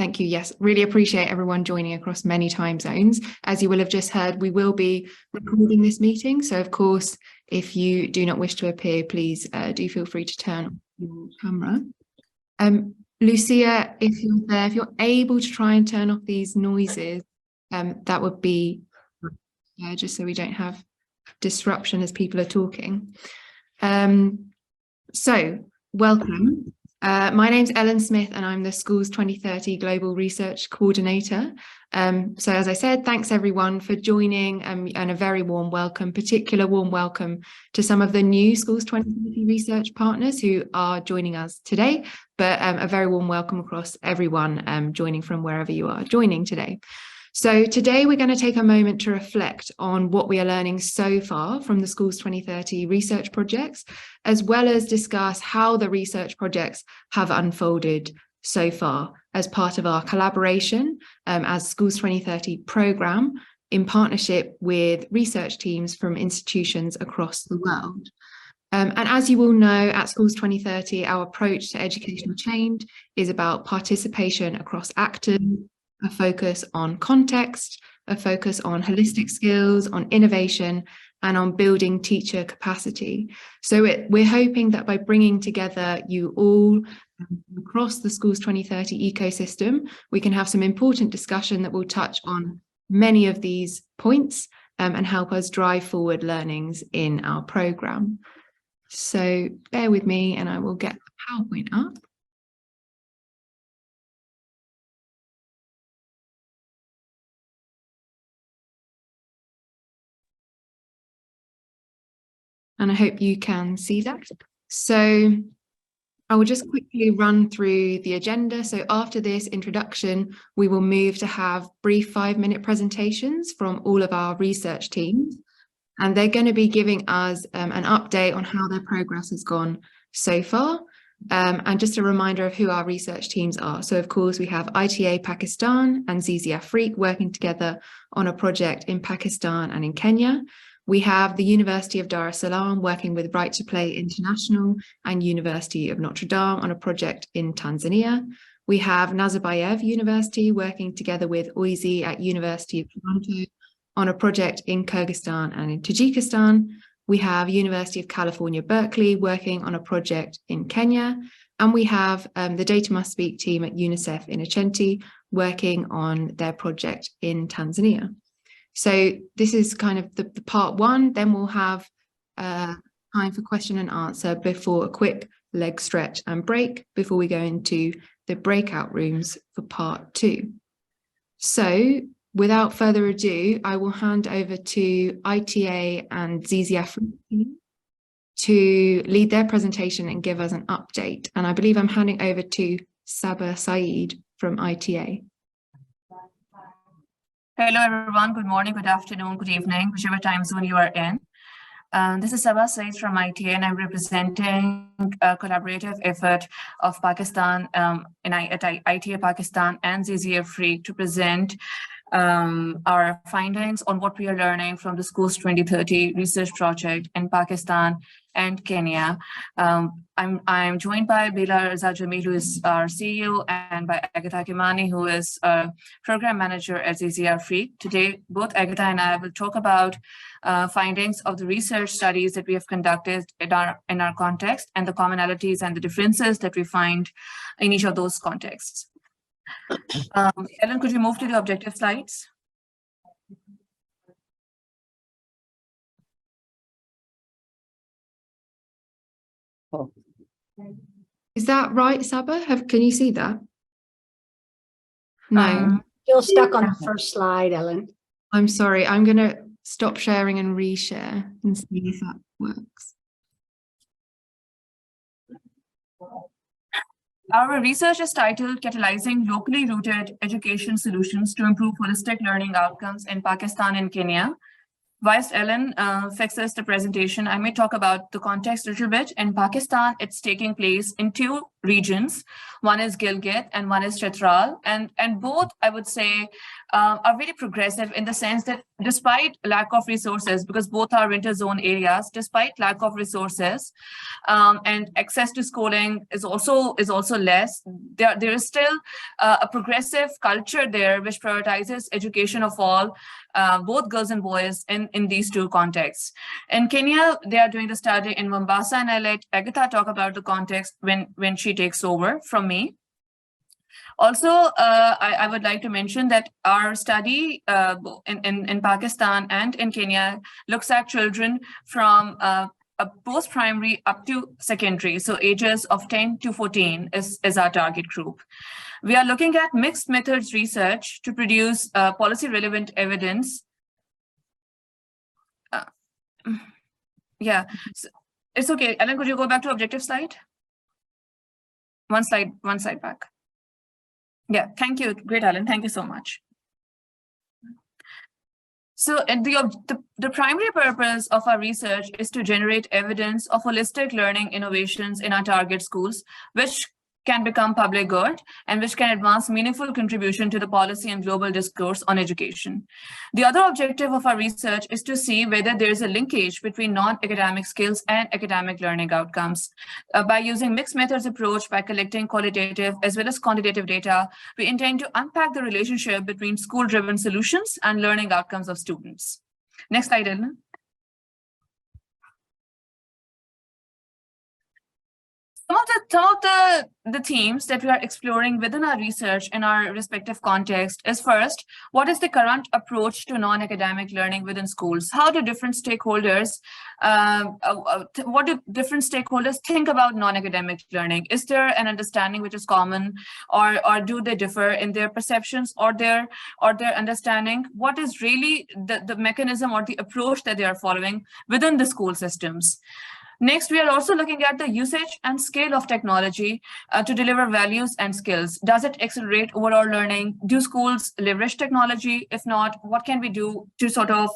thank you. Yes, really appreciate everyone joining across many time zones. As you will have just heard, we will be recording this meeting. So of course, if you do not wish to appear, please do feel free to turn on your camera. Lucia, if you're there, if you're able to try and turn off these noises, that would be just so we don't have disruption as people are talking. So welcome. My name's Ellen Smith and I'm the Schools 2030 Global Research Coordinator. So as I said, thanks everyone for joining and a very warm welcome, particular warm welcome to some of the new Schools 2030 research partners who are joining us today, but a very warm welcome across everyone joining from wherever you are joining today. So today we're going to take a moment to reflect on what we are learning so far from the Schools 2030 research projects, as well as discuss how the research projects have unfolded so far as part of our collaboration as Schools 2030 programme in partnership with research teams from institutions across the world. And as you all know, at Schools 2030, our approach to educational change is about participation across actors, a focus on context, a focus on holistic skills, on innovation, and on building teacher capacity. So we're hoping that by bringing together you all across the Schools 2030 ecosystem, we can have some important discussion that will touch on many of these points and help us drive forward learnings in our programme. So bear with me and I will get the PowerPoint up. And I hope you can see that. So I will just quickly run through the agenda. So after this introduction, we will move to have brief 5-minute presentations from all of our research teams. And they're going to be giving us an update on how their progress has gone so far. And just a reminder of who our research teams are. So of course, we have ITA Pakistan and ZZ Afrique working together on a project in Pakistan and in Kenya. We have the University of Dar es Salaam working with Right to Play International and University of Notre Dame on a project in Tanzania. We have Nazarbayev University working together with OISI at University of Toronto on a project in Kyrgyzstan and in Tajikistan. We have University of California, Berkeley working on a project in Kenya. And we have the Data Must Speak team at UNICEF in Achenti working on their project in Tanzania. So this is kind of the part one, then we'll have time for question and answer before a quick leg stretch and break before we go into the breakout rooms for part two. So without further ado, I will hand over to ITA and ZZ Afrique to lead their presentation and give us an update. And I believe I'm handing over to Saba Saeed from ITA. Hello, everyone. Good morning, good afternoon, good evening, whichever time zone you are in. This is Saba Saeed from ITA, and I'm representing a collaborative effort of Pakistan at ITA Pakistan and ZZ Afrique to present our findings on what we are learning from the Schools 2030 research project in Pakistan and Kenya. I'm joined by Bila Raza Jamil, who is our CEO, and by Aga Khan, who is a program manager at ZZ Afrique. Today, both Aga and I will talk about findings of the research studies that we have conducted in our context and the commonalities and the differences that we find in each of those contexts. Ellen, could you move to the objective slides? Oh. Is that right, Saba? Can you see that? No. Still stuck on the first slide, Ellen. I'm sorry. I'm going to stop sharing and reshare and see if that works. Our research is titled Catalyzing Locally Rooted Education Solutions to Improve Holistic Learning Outcomes in Pakistan and Kenya. Whilst Ellen fixes the presentation, I may talk about the context a little bit. In Pakistan, it's taking place in 2 regions. One is Gilgit and one is Chitral. And both, I would say, are very progressive in the sense that despite lack of resources, because both are winter zone areas, despite lack of resources and access to schooling is also less, there is still a progressive culture there which prioritizes education of all, both girls and boys in these two contexts. In Kenya, they are doing the study in Mombasa, and I let Agatha talk about the context when she takes over from me. Also, I would like to mention that our study in Pakistan and in Kenya looks at children from a post-primary up to secondary, so ages of 10 to 14 is our target group. We are looking at mixed methods research to produce policy-relevant evidence. Yeah, so it's okay. Ellen, could you go back to objective slide? One slide back. Yeah, thank you. Great, Alan. Thank you so much. So the primary purpose of our research is to generate evidence of holistic learning innovations in our target schools, which can become public good and which can advance meaningful contribution to the policy and global discourse on education. The other objective of our research is to see whether there is a linkage between non-academic skills and academic learning outcomes. By using mixed methods approach, by collecting qualitative as well as quantitative data, we intend to unpack the relationship between school-driven solutions and learning outcomes of students. Next slide, Ellen. Some of the themes that we are exploring within our research in our respective context is first, what is the current approach to non-academic learning within schools? How do different stakeholders, what do different stakeholders think about non-academic learning? Is there an understanding which is common, or do they differ in their perceptions or their understanding? What is really the mechanism or the approach that they are following within the school systems? Next, we are also looking at the usage and scale of technology to deliver values and skills. Does it accelerate overall learning? Do schools leverage technology? If not, what can we do to sort of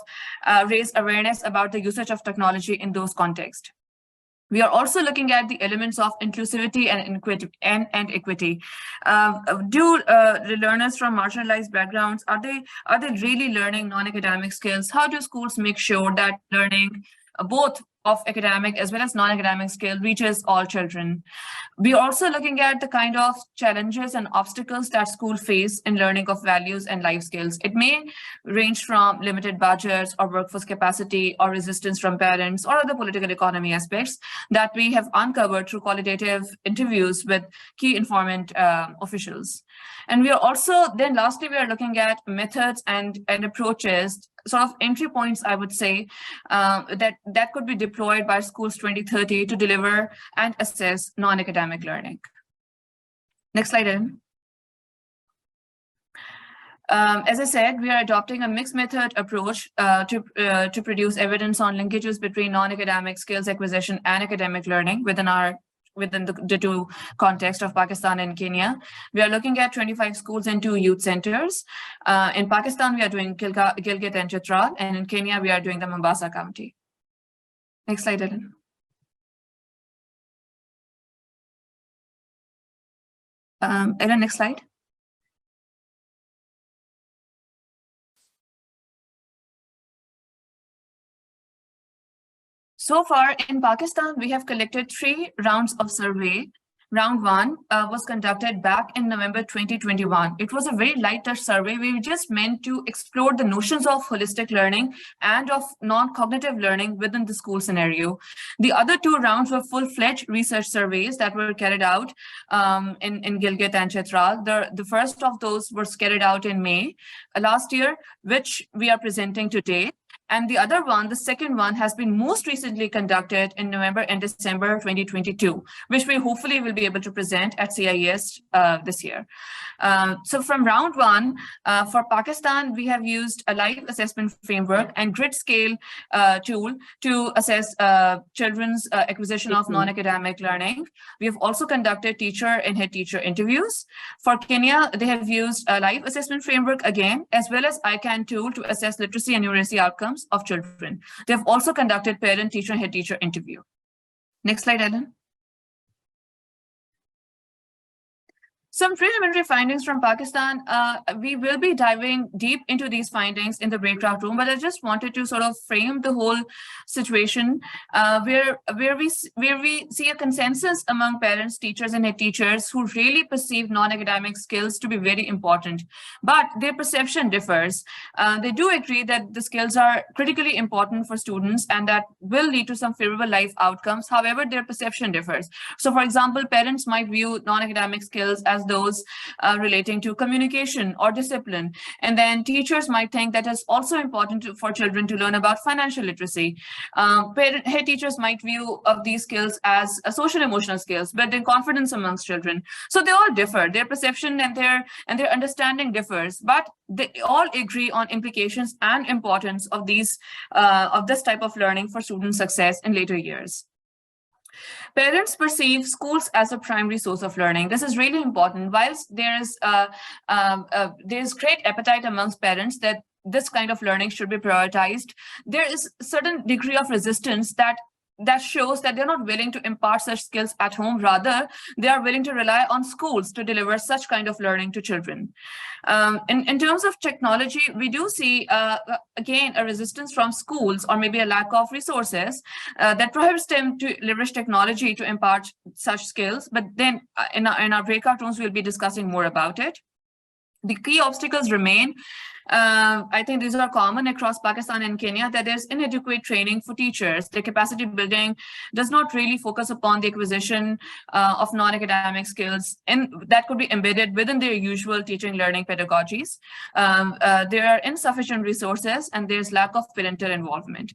raise awareness about the usage of technology in those contexts? We are also looking at the elements of inclusivity and equity. Do the learners from marginalized backgrounds, are they really learning non-academic skills? How do schools make sure that learning both of academic as well as non-academic skill reaches all children? We are also looking at the kind of challenges and obstacles that schools face in learning of values and life skills. It may range from limited budgets or workforce capacity or resistance from parents or other political economy aspects that we have uncovered through qualitative interviews with key informant officials. And we are also, then lastly, we are looking at methods and approaches, sort of entry points, I would say, that could be deployed by Schools 2030 to deliver and assess non-academic learning. Next slide, Ellen. As I said, we are adopting a mixed method approach to produce evidence on linkages between non-academic skills acquisition and academic learning within the two contexts of Pakistan and Kenya. We are looking at 25 schools and 2 youth centers. In Pakistan, we are doing Gilgit and Chitral, and in Kenya, we are doing the Mombasa County. Next slide, Ellen. Ellen, next slide. So far in Pakistan, we have collected 3 rounds of survey. Round 1 was conducted back in November 2021. It was a very light touch survey. We just meant to explore the notions of holistic learning and of non-cognitive learning within the school scenario. The other 2 rounds were full-fledged research surveys that were carried out in Gilgit and Chitral. The first of those was carried out in May last year, which we are presenting today. And the other one, the second one, has been most recently conducted in November and December 2022, which we hopefully will be able to present at CIES this year. So from round 1, for Pakistan, we have used a live assessment framework and grid scale tool to assess children's acquisition of non-academic learning. We have also conducted teacher and head teacher interviews. For Kenya, they have used a live assessment framework again, as well as ICANN tool to assess literacy and numeracy outcomes of children. They have also conducted parent, teacher, and head teacher interview. Next slide, Ellen. Some preliminary findings from Pakistan. We will be diving deep into these findings in the breakout room, but I just wanted to sort of frame the whole situation where we see a consensus among parents, teachers, and head teachers who really perceive non-academic skills to be very important, but their perception differs. They do agree that the skills are critically important for students and that will lead to some favorable life outcomes. However, their perception differs. So, for example, parents might view non-academic skills as those relating to communication or discipline. And then teachers might think that it's also important for children to learn about financial literacy. Head teachers might view of these skills as social emotional skills, building confidence amongst children. So they all differ. Their perception and their understanding differs, but they all agree on implications and importance of this type of learning for student success in later years. Parents perceive schools as a primary source of learning. This is really important. Whilst there's great appetite amongst parents that this kind of learning should be prioritized, there is a certain degree of resistance that shows that they're not willing to impart such skills at home. Rather, they are willing to rely on schools to deliver such kind of learning to children. In terms of technology, we do see, again, a resistance from schools or maybe a lack of resources that prohibits them to leverage technology to impart such skills. But then in our breakout rooms, we'll be discussing more about it. The key obstacles remain. I think these are common across Pakistan and Kenya, that there's inadequate training for teachers. The capacity building does not really focus upon the acquisition of non-academic skills, and that could be embedded within their usual teaching learning pedagogies. There are insufficient resources and there's lack of parental involvement.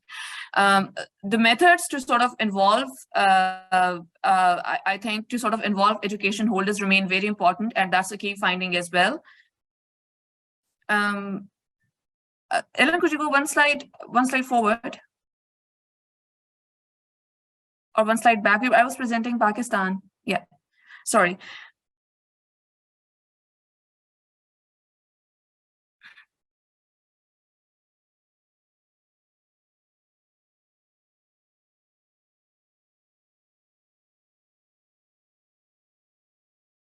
The methods to sort of involve, I think, to sort of involve education holders remain very important, and that's a key finding as well. Ellen, could you go one slide forward? Or one slide back? I was presenting Pakistan. Yeah, sorry.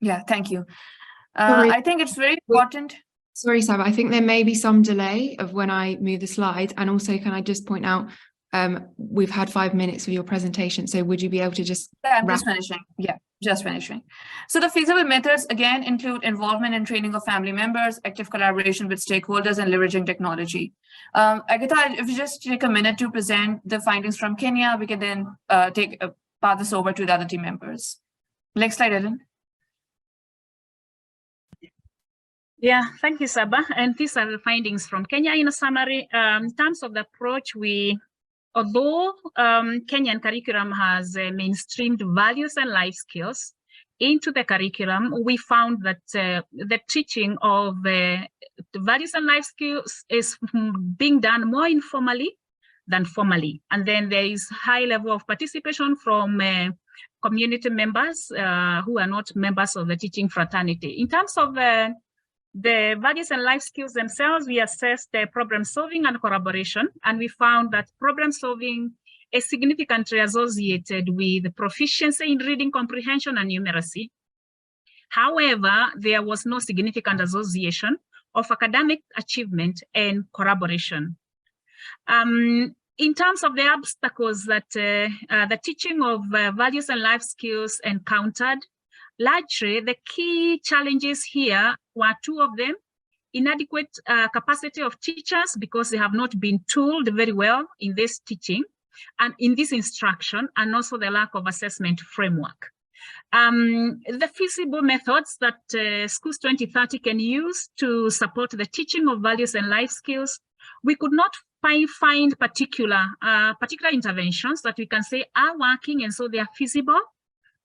Yeah, thank you. I think it's very important. Sorry, Saba, I think there may be some delay of when I move the slide. And also, can I just point out, we've had 5 minutes of your presentation. So would you be able to just... Yeah, I'm just finishing. Yeah, just finishing. So the feasible methods, again, include involvement and training of family members, active collaboration with stakeholders, and leveraging technology. Agatha, if you just take a minute to present the findings from Kenya, we can then pass this over to the other team members. Next slide, Ellen. Yeah, thank you, Saba. And these are the findings from Kenya. In a summary, in terms of the approach, although Kenyan curriculum has mainstreamed values and life skills into the curriculum, we found that the teaching of the values and life skills is being done more informally than formally. And then there is high level of participation from community members who are not members of the teaching fraternity. In terms of the values and life skills themselves, we assessed the problem solving and collaboration, and we found that problem solving is significantly associated with proficiency in reading comprehension and numeracy. However, there was no significant association of academic achievement and collaboration. In terms of the obstacles that the teaching of values and life skills encountered, largely, the key challenges here were two of them: inadequate capacity of teachers because they have not been tooled very well in this teaching and in this instruction, and also the lack of assessment framework. The feasible methods that Schools 2030 can use to support the teaching of values and life skills, we could not find particular interventions that we can say are working and so they are feasible,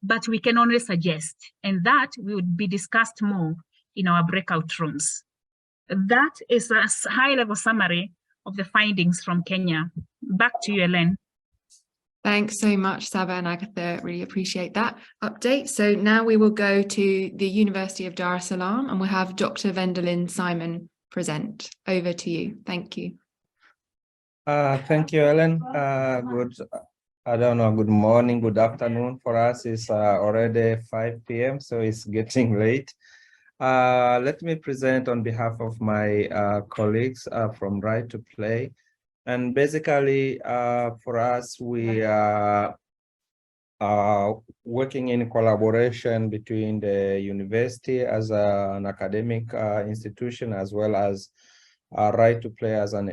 but we can only suggest, and that will be discussed more in our breakout rooms. That is a high-level summary of the findings from Kenya. Back to you, Ellen. Thanks so much, Saba and Agatha. Really appreciate that update. So now we will go to the University of Dar es Salaam and we'll have Dr. Vendelin Simon present. Over to you. Thank you. Thank you, Ellen. Good I don't know, good morning, good afternoon. For us, it's already 5 p.m., so it's getting late. Let me present on behalf of my colleagues from Right to Play. And basically, for us, we are working in collaboration between the university as an academic institution, as well as Right to Play as an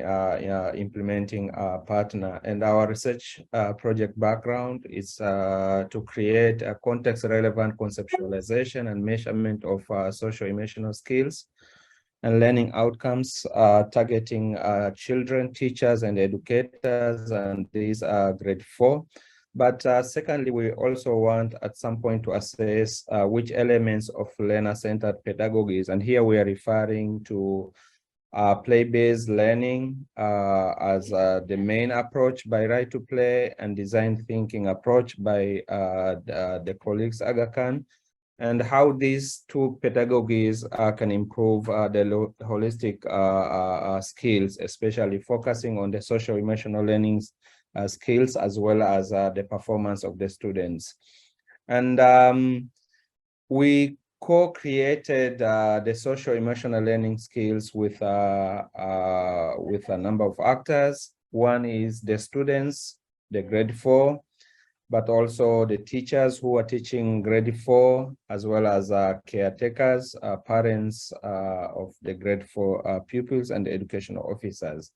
implementing partner. And our research project background is to create a context-relevant conceptualization and measurement of socio-emotional skills and learning outcomes, targeting children, teachers, and educators, and these are grade 4. But secondly, we also want at some point to assess which elements of learner-centered pedagogies, and here we are referring to play-based learning as the main approach by Right to Play, and design thinking approach by the colleagues Aga Khan, and how these two pedagogies can improve the holistic skills, especially focusing on the social emotional learning skills, as well as the performance of the students. And we co-created the social emotional learning skills with a number of actors. One is the students, the grade 4, but also the teachers who are teaching grade 4, as well as caretakers, parents of the grade 4 pupils, and the educational officers.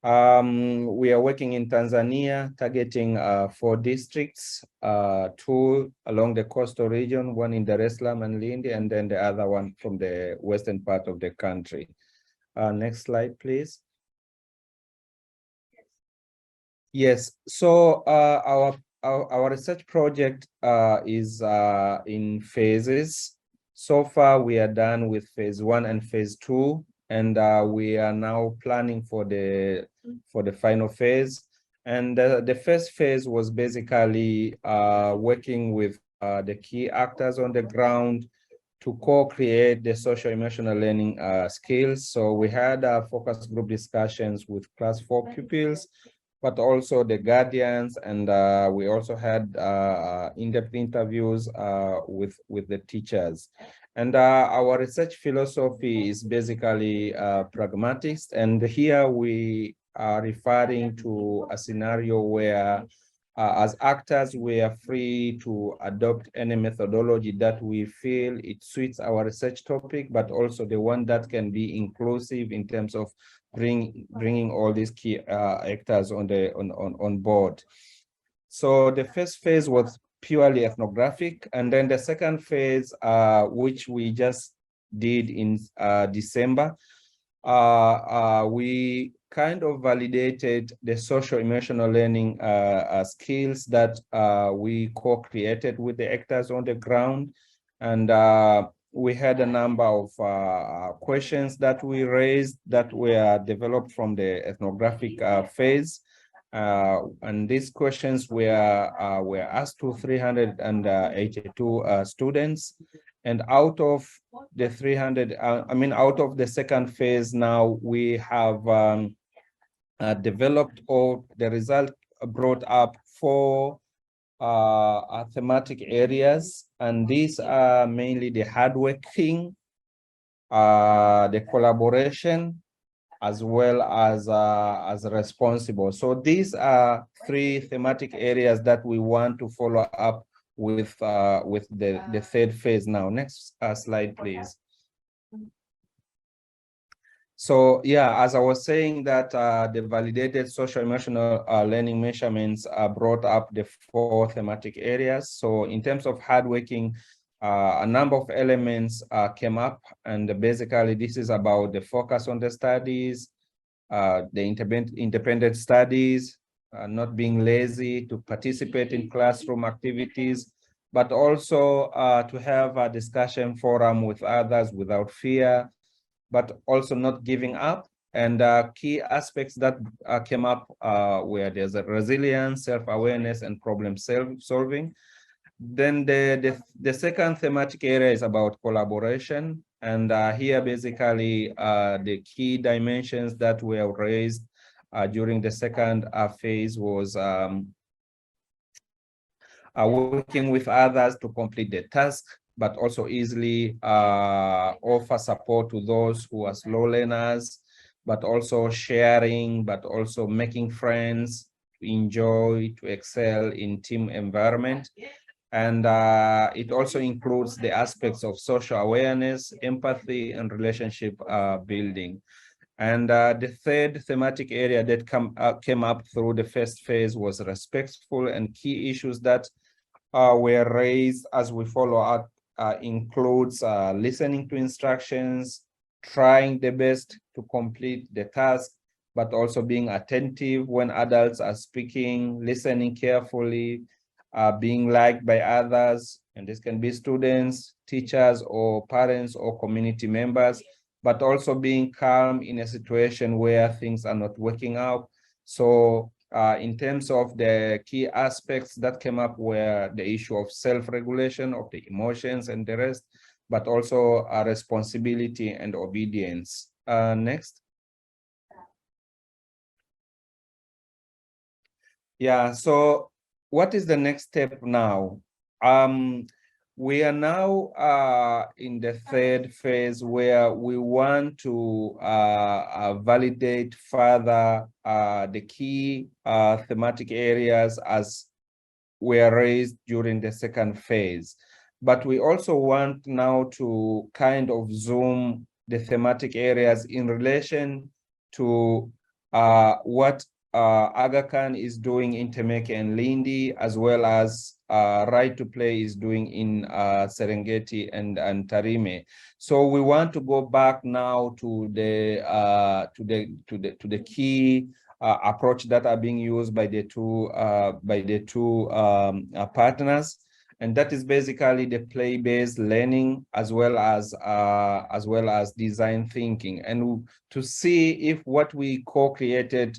We are working in Tanzania, targeting 4 districts, 2 along the coastal region, 1 in Dar es Salaam and Lindi, and then the other one from the western part of the country. Next slide, please. Yes, so our research project is in phases. So far, we are done with phase 1 and phase 2, and we are now planning for the final phase. And the first phase was basically working with the key actors on the ground to co-create the social emotional learning skills. So we had focus group discussions with class 4 pupils, but also the guardians, and we also had in-depth interviews with the teachers. And our research philosophy is basically pragmatic, and here we are referring to a scenario where as actors, we are free to adopt any methodology that we feel it suits our research topic, but also the one that can be inclusive in terms of bringing all these key actors on board. So the first phase was purely ethnographic, and then the second phase, which we just did in December, we kind of validated the social emotional learning skills that we co-created with the actors on the ground. And we had a number of questions that we raised that were developed from the ethnographic phase. And these questions were asked to 382 students. And out of the 300, out of the second phase now, we have developed, or the result brought up 4 thematic areas, and these are mainly the hardworking, the collaboration, as well as responsible. So these are 3 thematic areas that we want to follow up with the third phase now. Next slide, please. So yeah, as I was saying, that the validated social emotional learning measurements brought up the 4 thematic areas. So in terms of hardworking, a number of elements came up, and basically this is about the focus on the studies, the independent studies, not being lazy, to participate in classroom activities, but also to have a discussion forum with others without fear, but also not giving up. And key aspects that came up where there's a resilience, self-awareness, and problem solving. Then the second thematic area is about collaboration. And here basically the key dimensions that were raised during the second phase was working with others to complete the task, but also easily offer support to those who are slow learners, but also sharing, but also making friends, to enjoy, to excel in team environment. And it also includes the aspects of social awareness, empathy, and relationship building. And the third thematic area that came up through the first phase was respectful, and key issues that were raised as we follow up includes listening to instructions, trying the best to complete the task, but also being attentive when adults are speaking, listening carefully, being liked by others, and this can be students, teachers, or parents, or community members, but also being calm in a situation where things are not working out. So in terms of the key aspects that came up were the issue of self-regulation of the emotions and the rest, but also responsibility and obedience. Next. Yeah, so what is the next step now? We are now in the third phase where we want to validate further the key thematic areas as were raised during the second phase. But we also want now to kind of zoom the thematic areas in relation to what Aga Khan is doing in Temeke and Lindi, as well as Right to Play is doing in Serengeti and Tarime. So we want to go back now to the key approach that are being used by the two partners, and that is basically the play-based learning as well as design thinking, and to see if what we co-created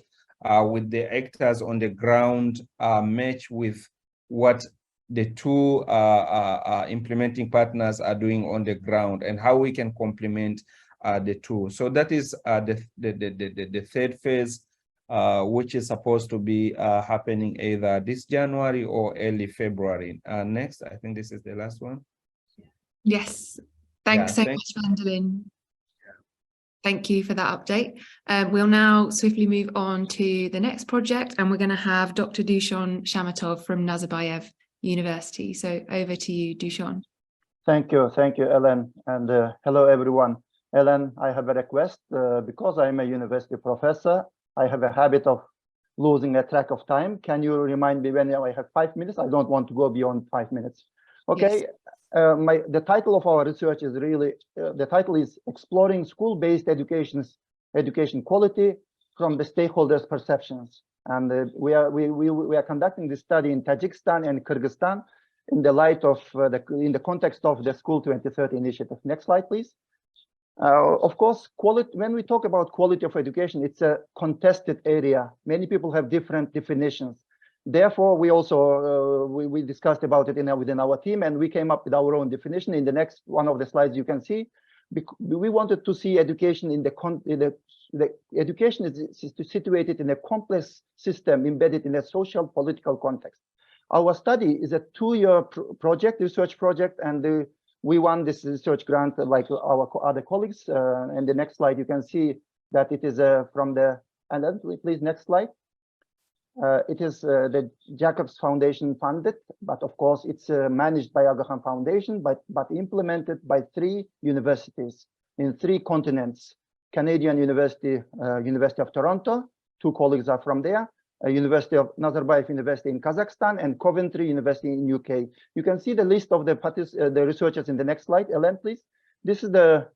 with the actors on the ground match with what the two implementing partners are doing on the ground, and how we can complement the two. So that is the third phase, which is supposed to be happening either this January or early February. Next, I think this is the last one. Yes, thanks so much, Vandalin. Thank you for that update. We'll now swiftly move on to the next project, and we're going to have Dr. Dushan Shamatov from Nazarbayev University. So over to you, Dushan. Thank you, Ellen, and hello, everyone. Ellen, I have a request. Because I'm a university professor, I have a habit of losing a track of time. Can you remind me when I have 5 minutes? I don't want to go beyond 5 minutes. Okay. Yes. The title of our research is really, the title is Exploring School-Based Education Quality from the Stakeholders' Perceptions. And we are conducting this study in Tajikistan and Kyrgyzstan in the light of, in the context of the School 2030 initiative. Next slide, please. Of course, when we talk about quality of education, it's a contested area. Many people have different definitions. Therefore, we also we discussed about it within our team, and we came up with our own definition. In the next one of the slides, you can see we wanted to see education in the education is situated in a complex system embedded in a social political context. Our study is a 2-year research project, and we won this research grant like our other colleagues. And the next slide, you can see that it is from the, and then please, next slide. It is the Jacobs Foundation funded, but of course it's managed by Aga Khan Foundation, but implemented by 3 universities in 3 continents. Canadian University, University of Toronto, 2 colleagues are from there, University of Nazarbayev University in Kazakhstan, and Coventry University in UK. You can see the list of the researchers in the next slide. Ellen, please. This is the,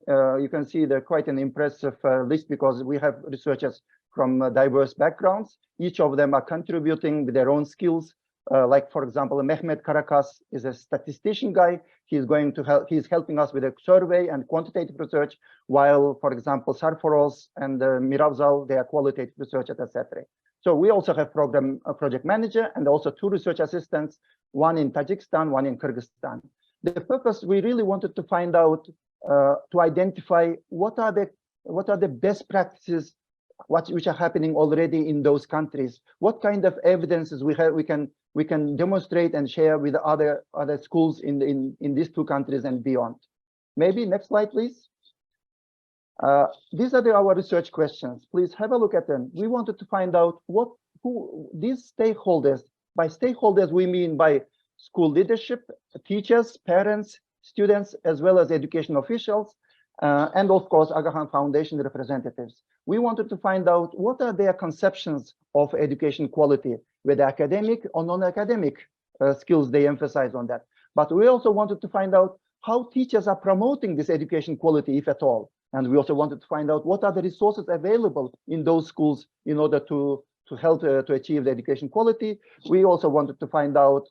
you can see quite an impressive list, because we have researchers from diverse backgrounds. Each of them are contributing with their own skills. Like, for example, Mehmet Karakas is a statistician guy. He's going to help. He's helping us with a survey and quantitative research, while, for example, Sarfaros and Miravzal, they are qualitative researchers, etc. So we also have a project manager, and also 2 research assistants, one in Tajikistan, one in Kyrgyzstan. The purpose, we really wanted to find out, to identify what are the best which are happening already in those countries. What kind of evidences we we can demonstrate and share with other schools in these two countries and beyond. Maybe next slide, please. These are our research questions. Please have a look at them. We wanted to find out who these stakeholders. By stakeholders, we mean by school leadership, teachers, parents, students, as well as education officials, and of course, Aga Khan Foundation representatives. We wanted to find out what are their conceptions of education quality, whether academic or non-academic skills they emphasize on that. But we also wanted to find out how teachers are promoting this education quality, if at all. And we also wanted to find out what are the resources available in those schools in order to help to achieve the education quality. We also wanted to find out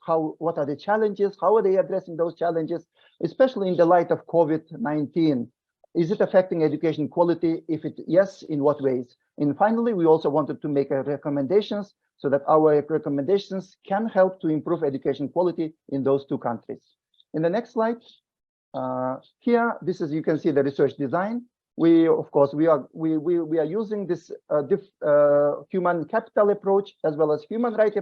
what are the challenges, how are they addressing those challenges, especially in the light of COVID-19. Is it affecting education quality? If yes, in what ways? And finally, we also wanted to make recommendations so that our recommendations can help to improve education quality in those two countries. In the next slide, here, you can see the research design. We are using this human capital approach as well as human rights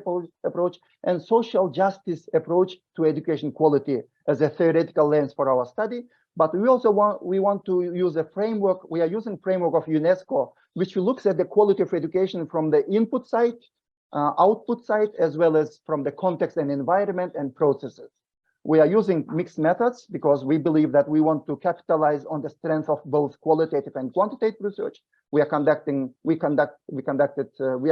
approach and social justice approach to education quality as a theoretical lens for our study. But we also want to use a framework. We are using framework of UNESCO, which looks at the quality of education from the input side, output side, as well as from the context and environment and processes. We are using mixed methods because we believe that we want to capitalize on the strength of both qualitative and quantitative research. We are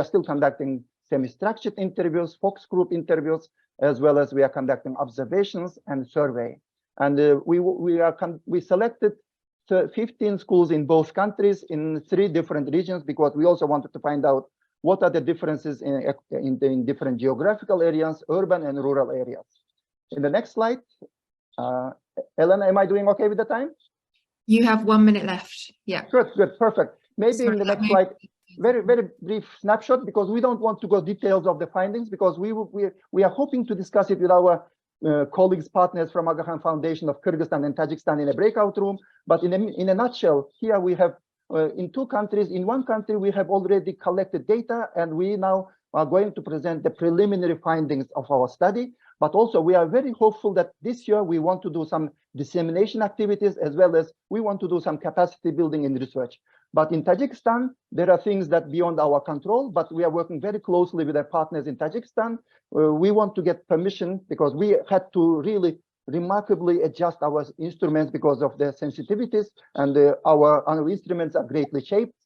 still conducting semi-structured interviews, focus group interviews, as well as we are conducting observations and survey. And we selected 15 schools in both countries in 3 different regions because we also wanted to find out what are the differences in different geographical areas, urban and rural areas. In the next slide, Ellen, am I doing okay with the time? You have 1 minute left. Yeah. Good, perfect. Maybe in the next slide, very brief snapshot, because we don't want to go details of the findings, because we are hoping to discuss it with our colleagues, partners from Aga Khan Foundation of Kyrgyzstan and Tajikistan in a breakout room. But in a nutshell, here we have in 2 countries. In 1 country, we have already collected data, and we now are going to present the preliminary findings of our study. But also, we are very hopeful that this year we want to do some dissemination activities, as well as we want to do some capacity building in research. But in Tajikistan, there are things that beyond our control, but we are working very closely with our partners in Tajikistan. We want to get permission because we had to really remarkably adjust our instruments because of the sensitivities, and our instruments are greatly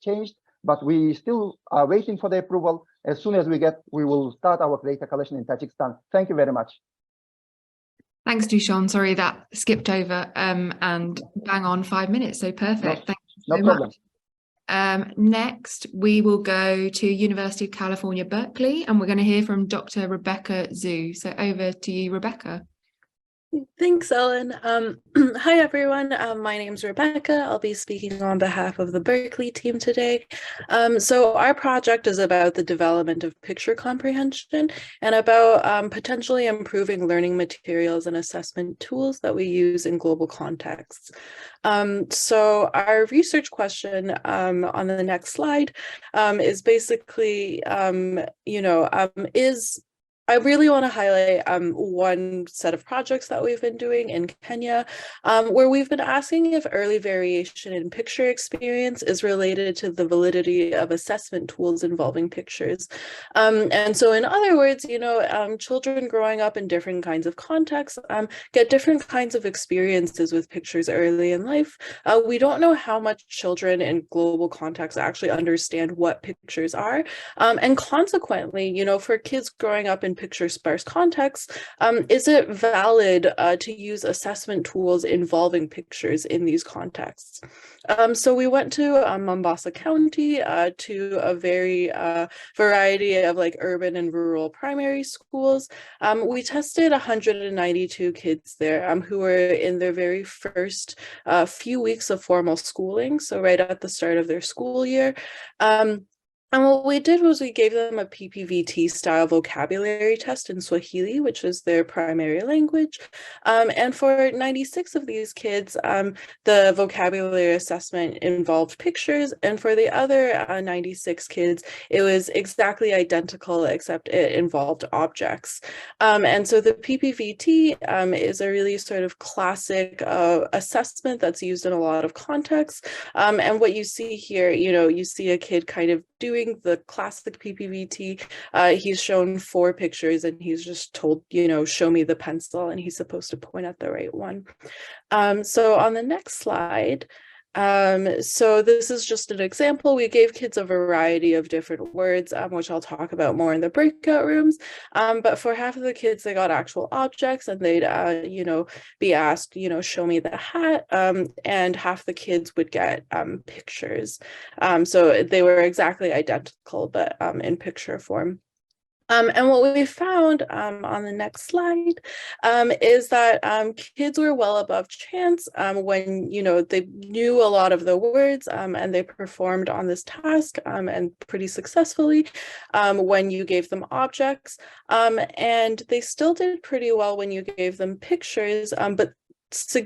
changed, but we still are waiting for the approval. As soon as we will start our data collection in Tajikistan. Thank you very much. Thanks, Dushan. Sorry that skipped over and bang on 5 minutes. So perfect. Thank you so much. Next, we will go to University of California, Berkeley, and we're going to hear from Dr. Rebecca Zhu. So over to you, Rebecca. Thanks, Ellen. Hi, everyone. My name's Rebecca. I'll be speaking on behalf of the Berkeley team today. So our project is about the development of picture comprehension and about potentially improving learning materials and assessment tools that we use in global contexts. So our research question on the next slide is basically, I really want to highlight one set of projects that we've been doing in Kenya, where we've been asking if early variation in picture experience is related to the validity of assessment tools involving pictures. And so in other words, children growing up in different kinds of contexts get different kinds of experiences with pictures early in life. We don't know how much children in global contexts actually understand what pictures are. And consequently, for kids growing up in picture-sparse contexts, is it valid to use assessment tools involving pictures in these contexts? So we went to Mombasa County to a very variety of urban and rural primary schools. We tested 192 kids there who were in their very first few weeks of formal schooling, so right at the start of their school year. And what we did was we gave them a PPVT style vocabulary test in Swahili, which is their primary language. And for 96 of these kids, the vocabulary assessment involved pictures. And for the other 96 kids, it was exactly identical, except it involved objects. And so the PPVT is a really sort of classic assessment that's used in a lot of contexts. And what you see here, you see a kid kind of doing the classic PPVT. He's shown 4 pictures and he's just told, show me the pencil, and he's supposed to point at the right one. So on the next slide, so this is just an example. We gave kids a variety of different words, which I'll talk about more in the breakout rooms. But for half of the kids, they got actual objects, and they'd, be asked, show me the hat. And half the kids would get pictures. So they were exactly identical, but in picture form. And what we found on the next slide is that kids were well above chance when, they knew a lot of the words and they performed on this task and pretty successfully when you gave them objects. And they still did pretty well when you gave them pictures, but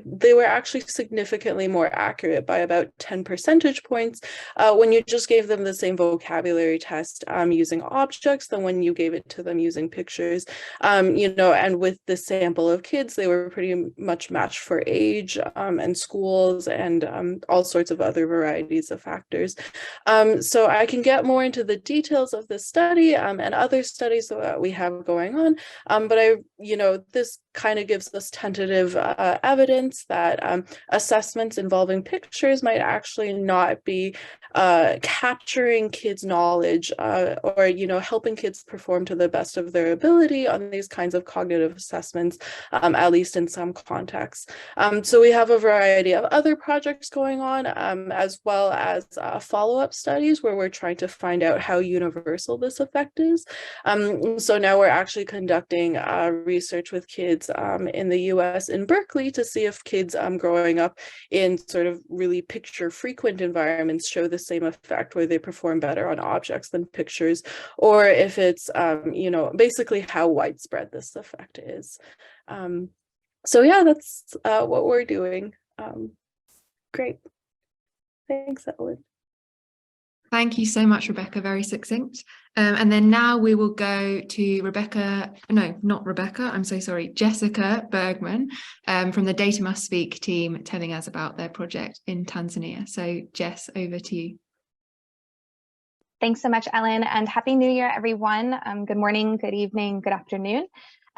they were actually significantly more accurate by about 10 percentage points when you just gave them the same vocabulary test using objects than when you gave it to them using pictures. And with the sample of kids, they were pretty much matched for age and schools and all sorts of other varieties of factors. So I can get more into the details of this study and other studies that we have going on, but this kind of gives us tentative evidence that assessments involving pictures might actually not be capturing kids' knowledge or helping kids perform to the best of their ability on these kinds of cognitive assessments, at least in some contexts. So we have a variety of other projects going on, as well as follow-up studies where we're trying to find out how universal this effect is. So now we're actually conducting research with kids in the US in Berkeley to see if kids growing up in sort of really picture frequent environments show the same effect where they perform better on objects than pictures, or if it's basically how widespread this effect is. So yeah, that's what we're doing. Great. Thanks, Ellen. Thank you so much, Rebecca. Very succinct. And then now we will go to Jessica Bergman from the Data Must Speak team, telling us about their project in Tanzania. So Jess, over to you. Thanks so much, Ellen, and Happy New Year, everyone. Good morning, good evening, good afternoon.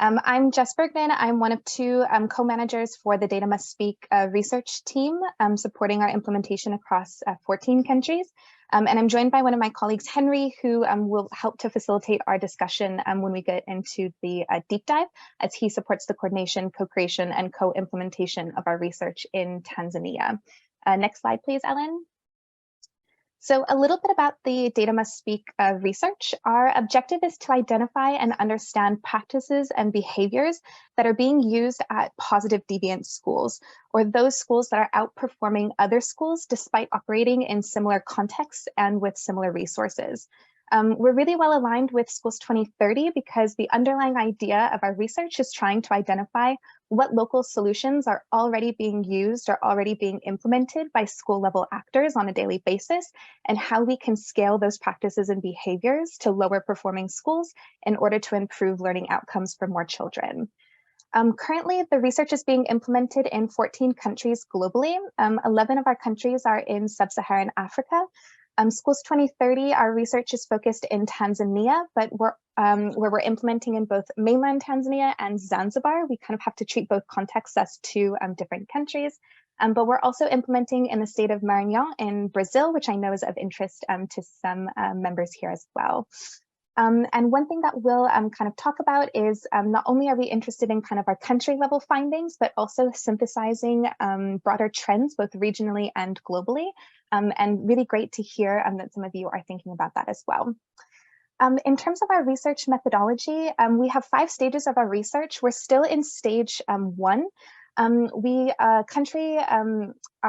I'm Jess Bergman. I'm one of 2 co-managers for the Data Must Speak research team, supporting our implementation across 14 countries. And I'm joined by one of my colleagues, Henry, who will help to facilitate our discussion when we get into the deep dive, as he supports the coordination, co-creation, and co-implementation of our research in Tanzania. Next slide, please, Ellen. So a little bit about the Data Must Speak research. Our objective is to identify and understand practices and behaviors that are being used at positive deviant schools, or those schools that are outperforming other schools despite operating in similar contexts and with similar resources. We're really well aligned with Schools 2030 because the underlying idea of our research is trying to identify what local solutions are already being used or already being implemented by school level actors on a daily basis, and how we can scale those practices and behaviors to lower performing schools in order to improve learning outcomes for more children. Currently, the research is being implemented in 14 countries globally. 11 of our countries are in sub-Saharan Africa. Schools 2030, our research is focused in Tanzania, but where we're implementing in both mainland Tanzania and Zanzibar. We kind of have to treat both contexts as 2 different countries. But we're also implementing in the state of Maranhão in Brazil, which I know is of interest to some members here as well. And one thing that we'll kind of talk about is not only are we interested in kind of our country level findings, but also synthesizing broader trends, both regionally and globally. And really great to hear that some of you are thinking about that as well. In terms of our research methodology, we have 5 stages of our research. We're still in stage 1. Our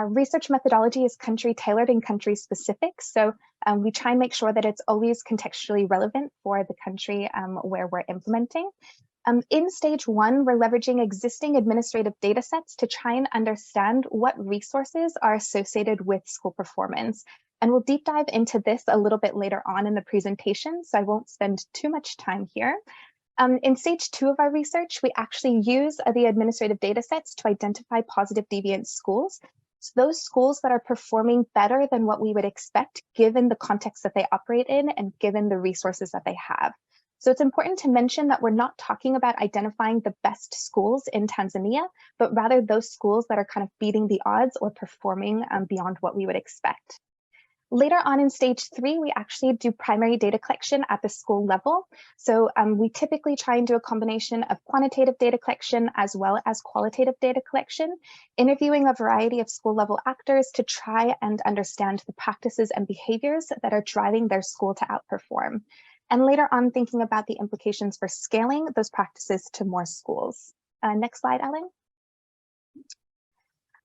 research methodology is country tailored and country specific. So we try and make sure that it's always contextually relevant for the country where we're implementing. In stage 1, we're leveraging existing administrative data sets to try and understand what resources are associated with school performance. And we'll deep dive into this a little bit later on in the presentation, so I won't spend too much time here. In stage 2 of our research, we actually use the administrative data sets to identify positive deviant schools. So those schools that are performing better than what we would expect, given the context that they operate in and given the resources that they have. So it's important to mention that we're not talking about identifying the best schools in Tanzania, but rather those schools that are kind of beating the odds or performing beyond what we would expect. Later on in stage 3, we actually do primary data collection at the school level. So we typically try and do a combination of quantitative data collection as well as qualitative data collection, interviewing a variety of school level actors to try and understand the practices and behaviors that are driving their school to outperform. And later on, thinking about the implications for scaling those practices to more schools. Next slide, Ellen.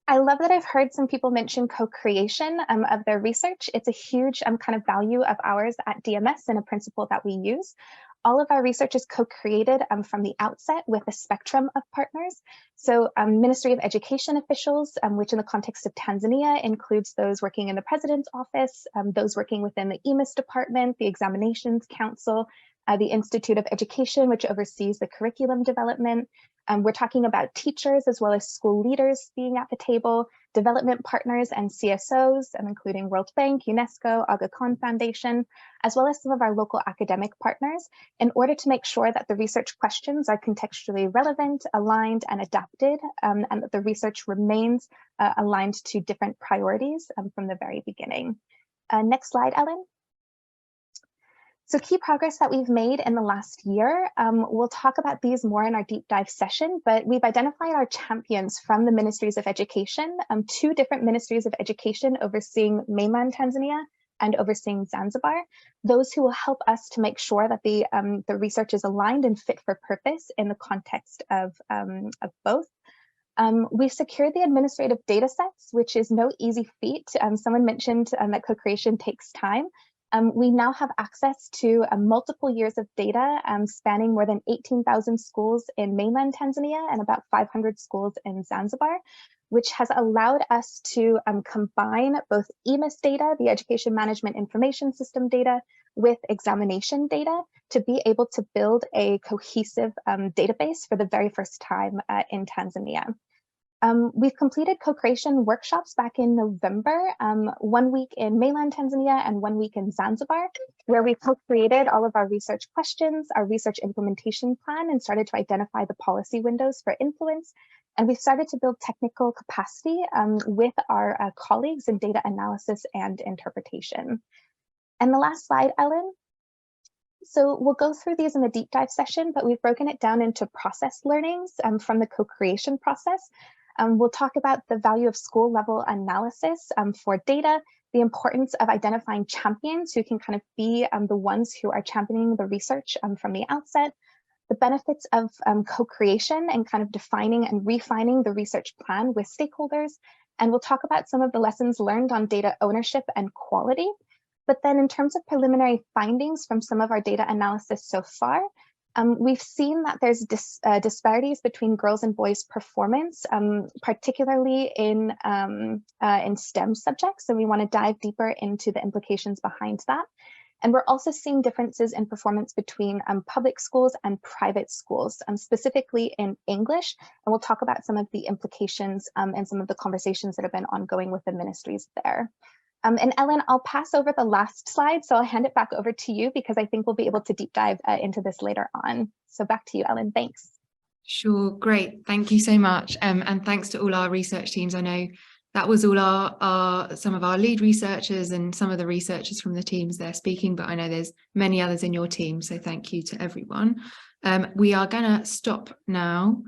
I love that I've heard some people mention co-creation of their research. It's a huge kind of value of ours at DMS and a principle that we use. All of our research is co-created from the outset with a spectrum of partners. So Ministry of Education officials, which in the context of Tanzania includes those working in the President's office, those working within the EMIS department, the Examinations Council, the Institute of Education, which oversees the curriculum development. We're talking about teachers as well as school leaders being at the table, development partners and CSOs, including World Bank, UNESCO, Aga Khan Foundation, as well as some of our local academic partners, in order to make sure that the research questions are contextually relevant, aligned, and adapted, and that the research remains aligned to different priorities from the very beginning. Next slide, Ellen. So key progress that we've made in the last year, we'll talk about these more in our deep dive session, but we've identified our champions from the Ministries of Education, 2 different Ministries of Education overseeing mainland Tanzania and overseeing Zanzibar, those who will help us to make sure that the research is aligned and fit for purpose in the context of both. We've secured the administrative data sets, which is no easy feat. Someone mentioned that co-creation takes time. We now have access to multiple years of data spanning more than 18,000 schools in mainland Tanzania and about 500 schools in Zanzibar, which has allowed us to combine both EMIS data, the Education Management Information System data, with examination data to be able to build a cohesive database for the very first time in Tanzania. We've completed co-creation workshops back in November, 1 week in mainland Tanzania and 1 week in Zanzibar, where we co-created all of our research questions, our research implementation plan, and started to identify the policy windows for influence. And we've started to build technical capacity with our colleagues in data analysis and interpretation. And the last slide, Ellen. So we'll go through these in the deep dive session, but we've broken it down into process learnings from the co-creation process. We'll talk about the value of school level analysis for data, the importance of identifying champions who can kind of be the ones who are championing the research from the outset, the benefits of co-creation and kind of defining and refining the research plan with stakeholders. And we'll talk about some of the lessons learned on data ownership and quality. But then in terms of preliminary findings from some of our data analysis so far, we've seen that there's disparities between girls and boys' performance, particularly in STEM subjects. So we want to dive deeper into the implications behind that. And we're also seeing differences in performance between public schools and private schools, specifically in English. And we'll talk about some of the implications and some of the conversations that have been ongoing with the ministries there. And Ellen, I'll pass over the last slide, so I'll hand it back over to you because I think we'll be able to deep dive into this later on. So back to you, Ellen, thanks. Sure, great. Thank you so much. And thanks to all our research teams. I know that was all some of our lead researchers and some of the researchers from the teams there speaking, but I know there's many others in your team, so thank you to everyone. We are gonna stop now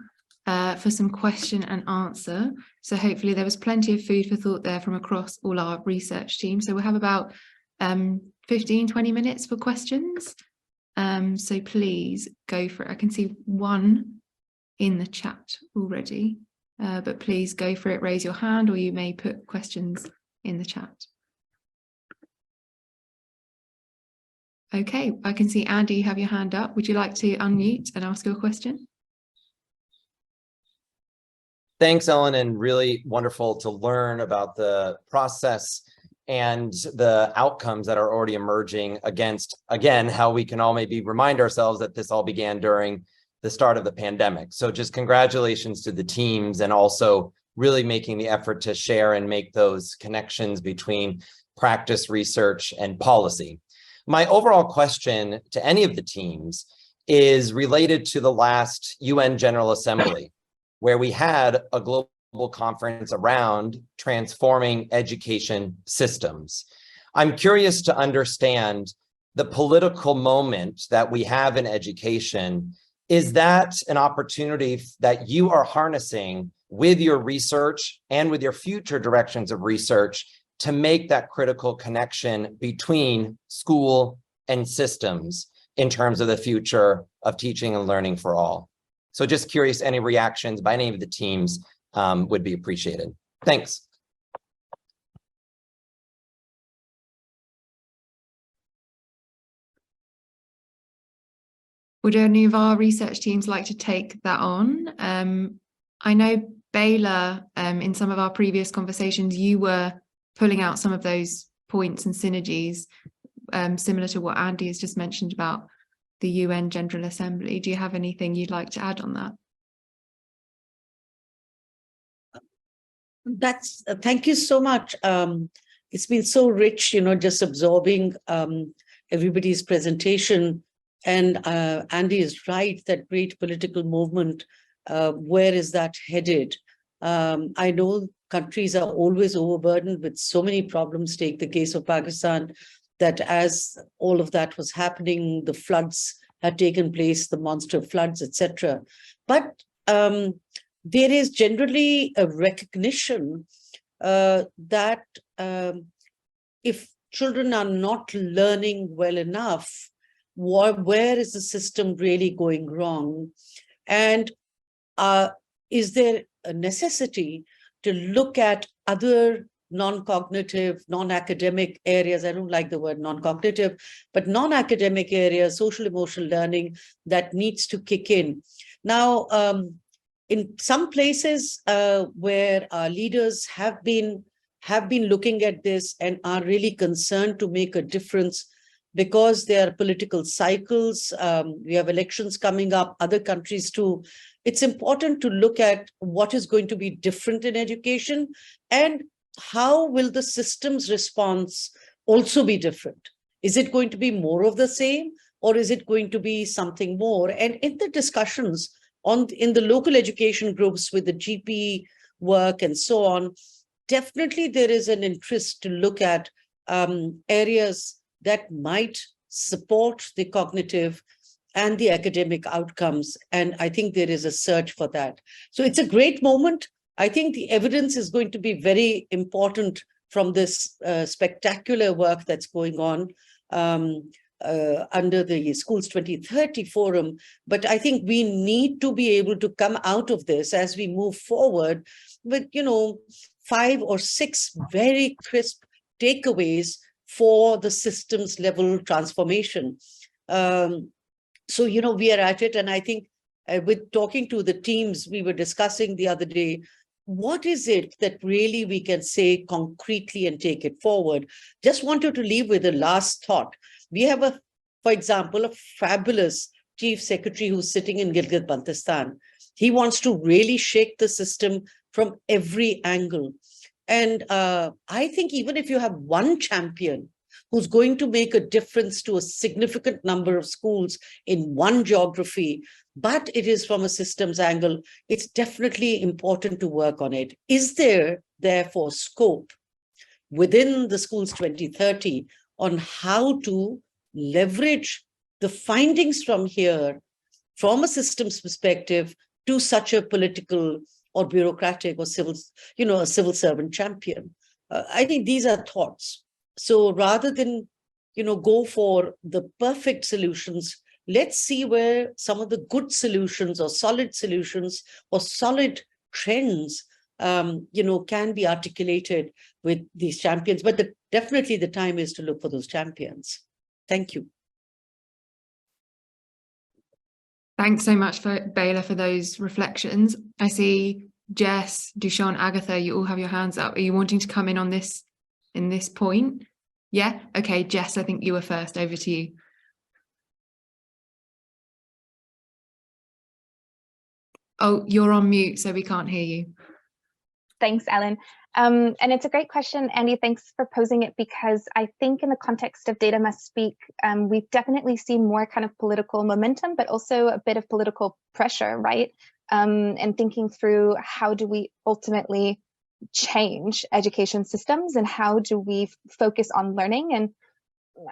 for some question and answer. So hopefully there was plenty of food for thought there from across all our research teams. So we'll have about 15-20 minutes for questions. So please go for it. I can see one in the chat already. but please go for it, raise your hand, or you may put questions in the chat. Okay, I can see Andy, you have your hand up. Would you like to unmute and ask your question? Thanks, Ellen, and really wonderful to learn about the process and the outcomes that are already emerging against, again, how we can all maybe remind ourselves that this all began during the start of the pandemic. So just congratulations to the teams, and also really making the effort to share and make those connections between practice, research, and policy. My overall question to any of the teams is related to the last UN General Assembly, where we had a global conference around transforming education systems. I'm curious to understand the political moment that we have in education. Is that an opportunity that you are harnessing with your research and with your future directions of research to make that critical connection between school and systems in terms of the future of teaching and learning for all? So just curious, any reactions by any of the teams would be appreciated. Thanks. Would any of our research teams like to take that on? I know, Baylor, in some of our previous conversations, you were pulling out some of those points and synergies, similar to what Andy has just mentioned about the UN General Assembly. Do you have anything you'd like to add on that? Thank you so much. It's been so rich, just absorbing everybody's presentation. And Andy is right, that great political movement, where is that headed? I know countries are always overburdened with so many problems. Take the case of Pakistan, that as all of that was happening, the floods had taken place, the monster floods, etc. But there is generally a recognition that if children are not learning well enough, where is the system really going wrong? And is there a necessity to look at other non-cognitive, non-academic areas? I don't like the word non-cognitive, but non-academic areas, social emotional learning, that needs to kick in. Now, in some places where our leaders have been looking at this and are really concerned to make a difference, because there are political cycles, we have elections coming up, other countries too. It's important to look at what is going to be different in education, and how will the system's response also be different? Is it going to be more of the same, or is it going to be something more? And in the discussions in the local education groups with the GP work and so on, definitely there is an interest to look at areas that might support the cognitive and the academic outcomes. And I think there is a search for that. So it's a great moment. I think the evidence is going to be very important from this spectacular work that's going on under the Schools 2030 forum. But I think we need to be able to come out of this as we move forward with, 5 or 6 very crisp takeaways for the systems level transformation. So, we are at it. And I think with talking to the teams, we were discussing the other day, what is it that really we can say concretely and take it forward? Just wanted to leave with a last thought. We have, for example, a fabulous chief secretary who's sitting in Gilgit-Baltistan. He wants to really shake the system from every angle. And I think even if you have one champion who's going to make a difference to a significant number of schools in one geography, but it is from a systems angle, it's definitely important to work on it. Is there, therefore, scope within the Schools 2030 on how to leverage the findings from here, from a systems perspective, to such a political or bureaucratic or civil, a civil servant champion? I think these are thoughts. So rather than, go for the perfect solutions, let's see where some of the good solutions or solid trends, can be articulated with these champions. But definitely the time is to look for those champions. Thank you. Thanks so much for Bela for those reflections. I see Jess, Dushan, Agatha, you all have your hands up. Are you wanting to come in on this point? Yeah? Okay, Jess, I think you were first. Over to you. Oh, you're on mute, so we can't hear you. Thanks, Ellen. And it's a great question, Andy. Thanks for posing it, because I think in the context of Data Must Speak, we've definitely seen more kind of political momentum, but also a bit of political pressure, right? And thinking through how do we ultimately change education systems and how do we focus on learning? And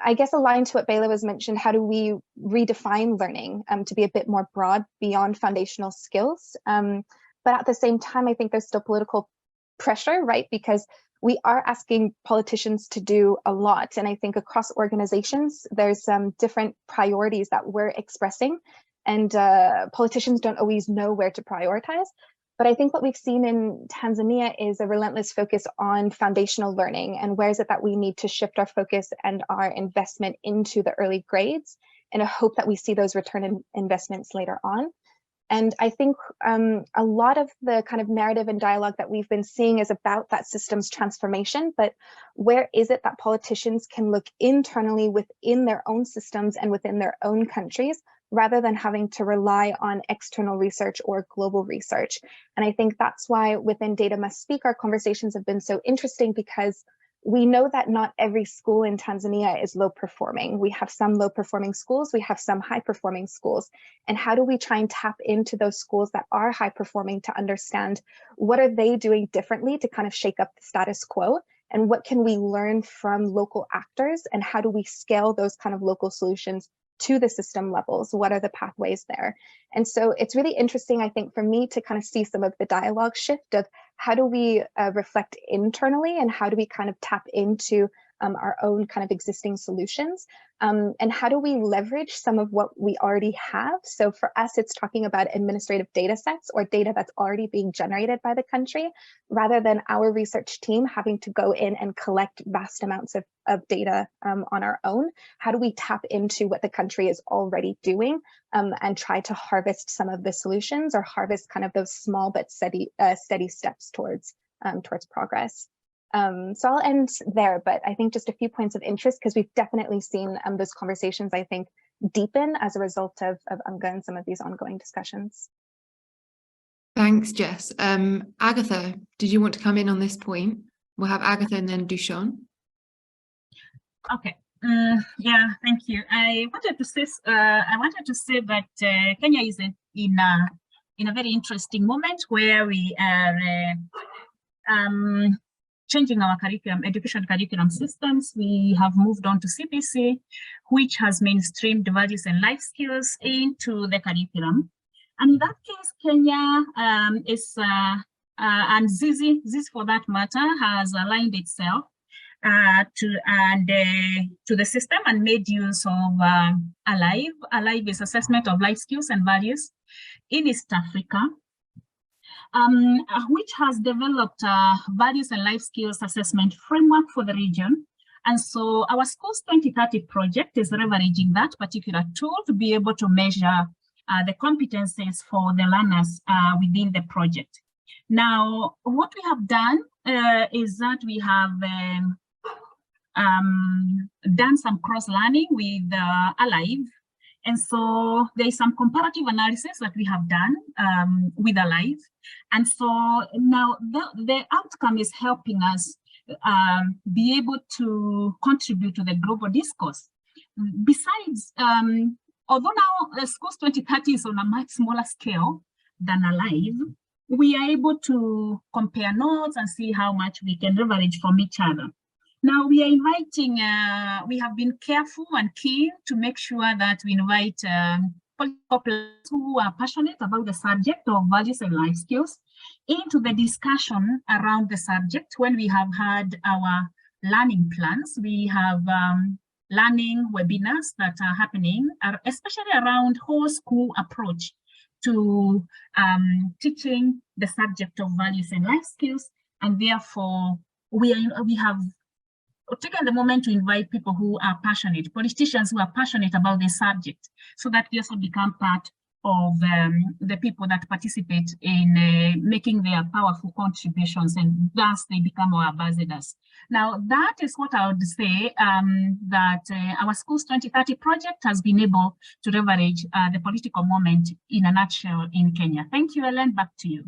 I guess aligned to what Bela was mentioned, how do we redefine learning to be a bit more broad beyond foundational skills? But at the same time, I think there's still political pressure, right? Because we are asking politicians to do a lot. And I think across organizations, there's some different priorities that we're expressing, and politicians don't always know where to prioritize. But I think what we've seen in Tanzania is a relentless focus on foundational learning, and where is it that we need to shift our focus and our investment into the early grades in a hope that we see those return in investments later on. And I think a lot of the kind of narrative and dialogue that we've been seeing is about that systems transformation, but where is it that politicians can look internally within their own systems and within their own countries, rather than having to rely on external research or global research? And I think that's why within Data Must Speak, our conversations have been so interesting, because we know that not every school in Tanzania is low performing. We have some low performing schools, we have some high performing schools. And how do we try and tap into those schools that are high performing to understand what are they doing differently to kind of shake up the status quo? And what can we learn from local actors? And how do we scale those kind of local solutions to the system levels? What are the pathways there? And so it's really interesting, I think, for me to kind of see some of the dialogue shift of how do we reflect internally, and how do we kind of tap into our own kind of existing solutions, and how do we leverage some of what we already have? So for us, it's talking about administrative data sets or data that's already being generated by the country, rather than our research team having to go in and collect vast amounts of data on our own. How do we tap into what the country is already doing and try to harvest some of the solutions, or harvest kind of those small but steady steps towards progress? So I'll end there, but I think just a few points of interest, because we've definitely seen those conversations, I think, deepen as a result of Aga and some of these ongoing discussions. Thanks, Jess. Agatha, did you want to come in on this point? We'll have Agatha and then Dushan. Okay. Yeah, thank you. I wanted to say that Kenya is in a very interesting moment where we are changing our education curriculum systems. We have moved on to CBC, which has mainstreamed values and life skills into the curriculum. And in that case, Kenya and Zizi for that matter, has aligned itself to the system and made use of ALIVE. ALIVE is assessment of life skills and values in East Africa, which has developed a values and life skills assessment framework for the region. And so our Schools2030 project is leveraging that particular tool to be able to measure the competencies for the learners within the project. Now, what we have done is that we have done some cross-learning with ALIVE. And so there is some comparative analysis that we have done with ALIVE. And so now the outcome is helping us be able to contribute to the global discourse. Besides, although now Schools2030 is on a much smaller scale than ALIVE, we are able to compare notes and see how much we can leverage from each other. Now we are inviting, we have been careful and keen to make sure that we invite people who are passionate about the subject of values and life skills into the discussion around the subject. When we have had our learning plans, we have learning webinars that are happening, especially around whole school approach to teaching the subject of values and life skills, and therefore we have taken the moment to invite people who are passionate, politicians who are passionate about the subject, so that they also become part of the people that participate in making their powerful contributions, and thus they become our ambassadors. Now, that is what I would say, that our Schools 2030 project has been able to leverage the political moment in a nutshell in Kenya. Thank you, Ellen. Back to you.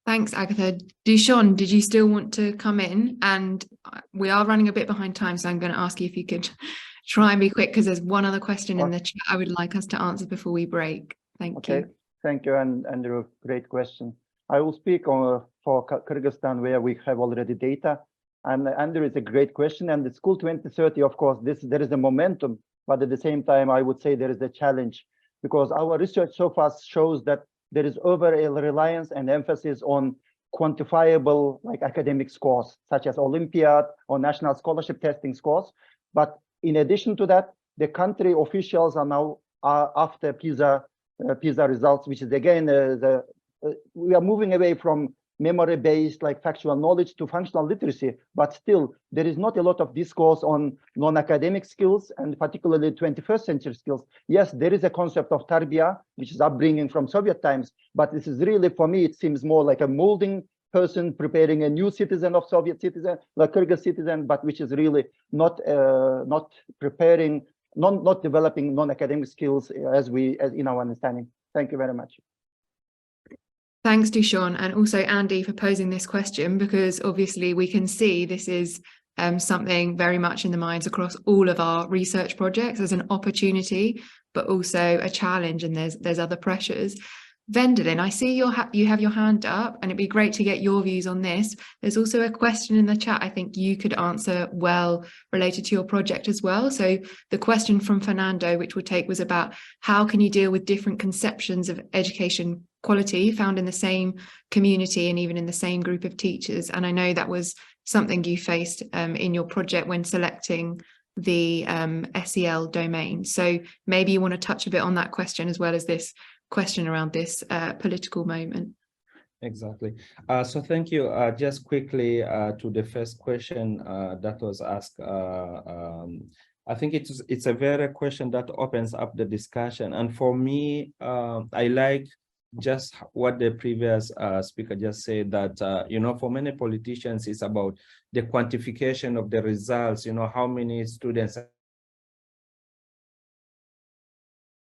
Thanks, Agatha. Dushan, did you still want to come in? And we are running a bit behind time, so I'm going to ask you if you could try and be quick, because there's one other question in the chat I would like us to answer before we break. Thank you. Thank you, Andrew. Great question. I will speak for Kyrgyzstan, where we have already data. And Andrew, is a great question. And the School 2030, of course, there is a momentum, but at the same time, I would say there is a challenge, because our research so far shows that there is over a reliance and emphasis on quantifiable, like academic scores, such as Olympiad or national scholarship testing scores. But in addition to that, the country officials are now after PISA results, which is again, we are moving away from memory-based, like factual knowledge, to functional literacy, but still there is not a lot of discourse on non-academic skills, and particularly 21st century skills. Yes, there is a concept of tarbiyah, which is upbringing from Soviet times, but this is really, for me, it seems more like a molding person preparing a new citizen of Soviet citizen, like Kyrgyz citizen, but which is really not preparing, not developing non-academic skills as in our understanding. Thank you very much. Thanks, Dushan, and also Andy for posing this question, because obviously we can see this is something very much in the minds across all of our research projects as an opportunity, but also a challenge, and there's other pressures. Vendolin, I see you have your hand up, and it'd be great to get your views on this. There's also a question in the chat I think you could answer well related to your project as well. So the question from Fernando, which we'll take, was about how can you deal with different conceptions of education quality found in the same community and even in the same group of teachers. And I know that was something you faced in your project when selecting the SEL domain. So maybe you want to touch a bit on that question as well as this question around this political moment. Exactly. So thank you. Just quickly to the first question that was asked. I think it's a very question that opens up the discussion. And for me, I like just what the previous speaker just said, that, you know, for many politicians, it's about the quantification of the results, you know, how many students,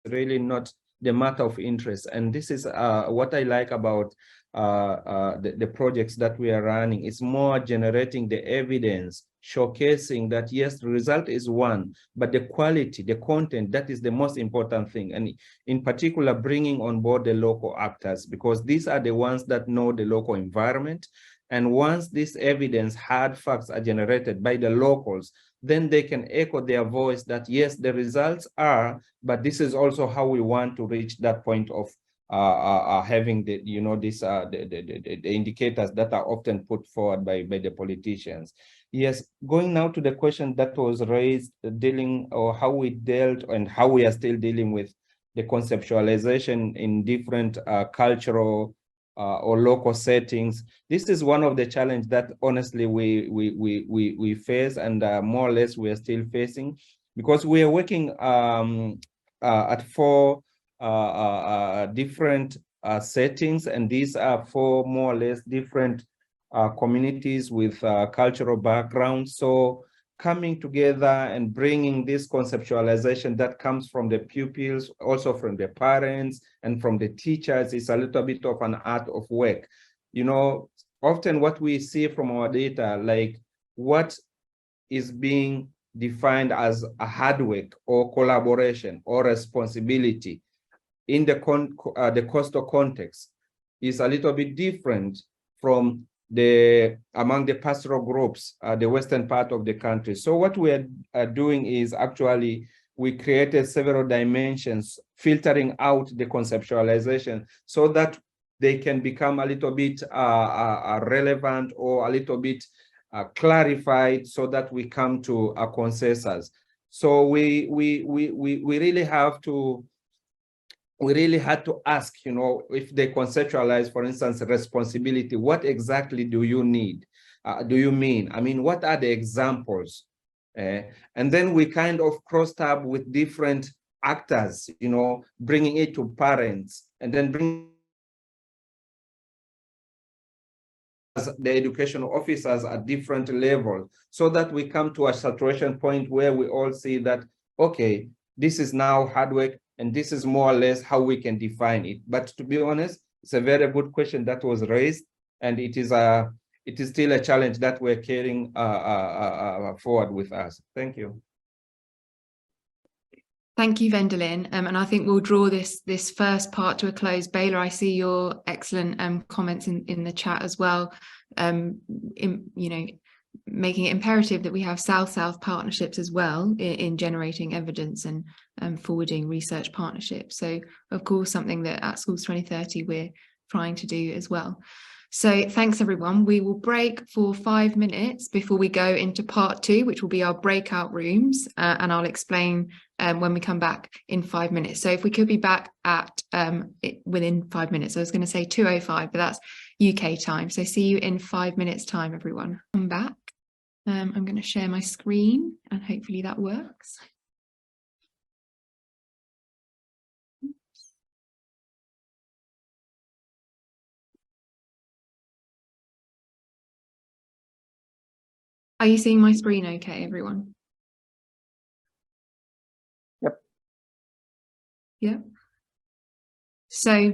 really not the matter of interest. And this is what I like about the projects that we are running. It's more generating the evidence, showcasing that yes, the result is one, but the quality, the content, that is the most important thing. And in particular, bringing on board the local actors, because these are the ones that know the local environment. And once this evidence, hard facts are generated by the locals, then they can echo their voice that yes, the results are, but this is also how we want to reach that point of having the, you know, this the indicators that are often put forward by the politicians. Yes, going now to the question that was raised, dealing, or how we dealt and how we are still dealing with the conceptualization in different cultural or local settings. This is one of the challenges that honestly we face, and more or less we are still facing, because we are working at 4 different settings, and these are 4 more or less different communities with cultural backgrounds. So coming together and bringing this conceptualization that comes from the pupils, also from the parents and from the teachers, is a little bit of an art of work. You know, often what we see from our data, like what is being defined as a hard work or collaboration or responsibility in the coastal context is a little bit different from among the pastoral groups, the western part of the country. So what we are doing is actually we created several dimensions, filtering out the conceptualization so that they can become a little bit relevant or a little bit clarified, so that we come to a consensus. So we really have to we really had to ask, if they conceptualize, for instance, responsibility, what exactly do you need? Do you mean? I mean, what are the examples? And then we kind of crossed up with different actors, bringing it to parents, and then bring the educational officers at different levels, so that we come to a saturation point where we all see that, okay, this is now hard work, and this is more or less how we can define it. But to be honest, it's a very good question that was raised, and it is still a challenge that we're carrying forward with us. Thank you. Thank you, Wendelin. And I think we'll draw this first part to a close. Baylor, I see your excellent comments in the chat as well. Making it imperative that we have South-South partnerships as well in generating evidence and forwarding research partnerships. So, of course, something that at Schools 2030 we're trying to do as well. So thanks, everyone. We will break for 5 minutes before we go into part 2, which will be our breakout rooms. And I'll explain when we come back in 5 minutes. So if we could be back at within 5 minutes, I was going to say 2:05, but that's UK time. So see you in 5 minutes time, everyone. I'm back. I'm going to share my screen and hopefully that works. Are you seeing my screen okay, everyone? Yep. Yeah. So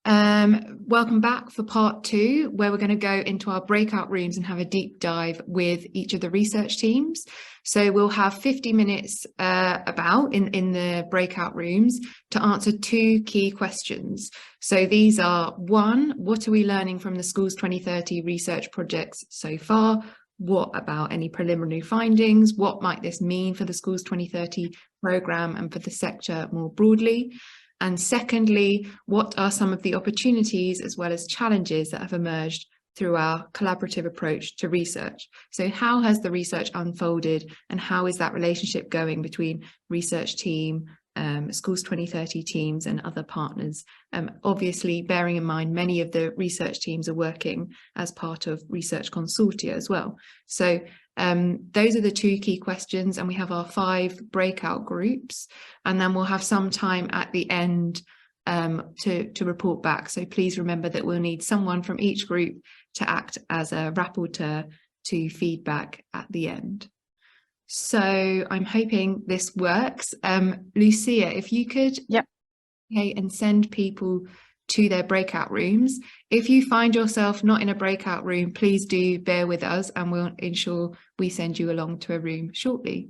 welcome back for part 2, where we're going to go into our breakout rooms and have a deep dive with each of the research teams. So we'll have 50 minutes in the breakout rooms to answer 2 key questions. So these are: 1, what are we learning from the Schools 2030 research projects so far? What about any preliminary findings? What might this mean for the Schools 2030 programme and for the sector more broadly? And secondly, what are some of the opportunities as well as challenges that have emerged through our collaborative approach to research? So how has the research unfolded, and how is that relationship going between research team, Schools 2030 teams and other partners? Obviously, bearing in mind many of the research teams are working as part of research consortia as well. So those are the 2 key questions, and we have our 5 breakout groups, and then we'll have some time at the end to report back. So please remember that we'll need someone from each group to act as a rapporteur to feedback at the end. So I'm hoping this works. Lucia, if you could and send people to their breakout rooms. If you find yourself not in a breakout room, please do bear with us and we'll ensure we send you along to a room shortly.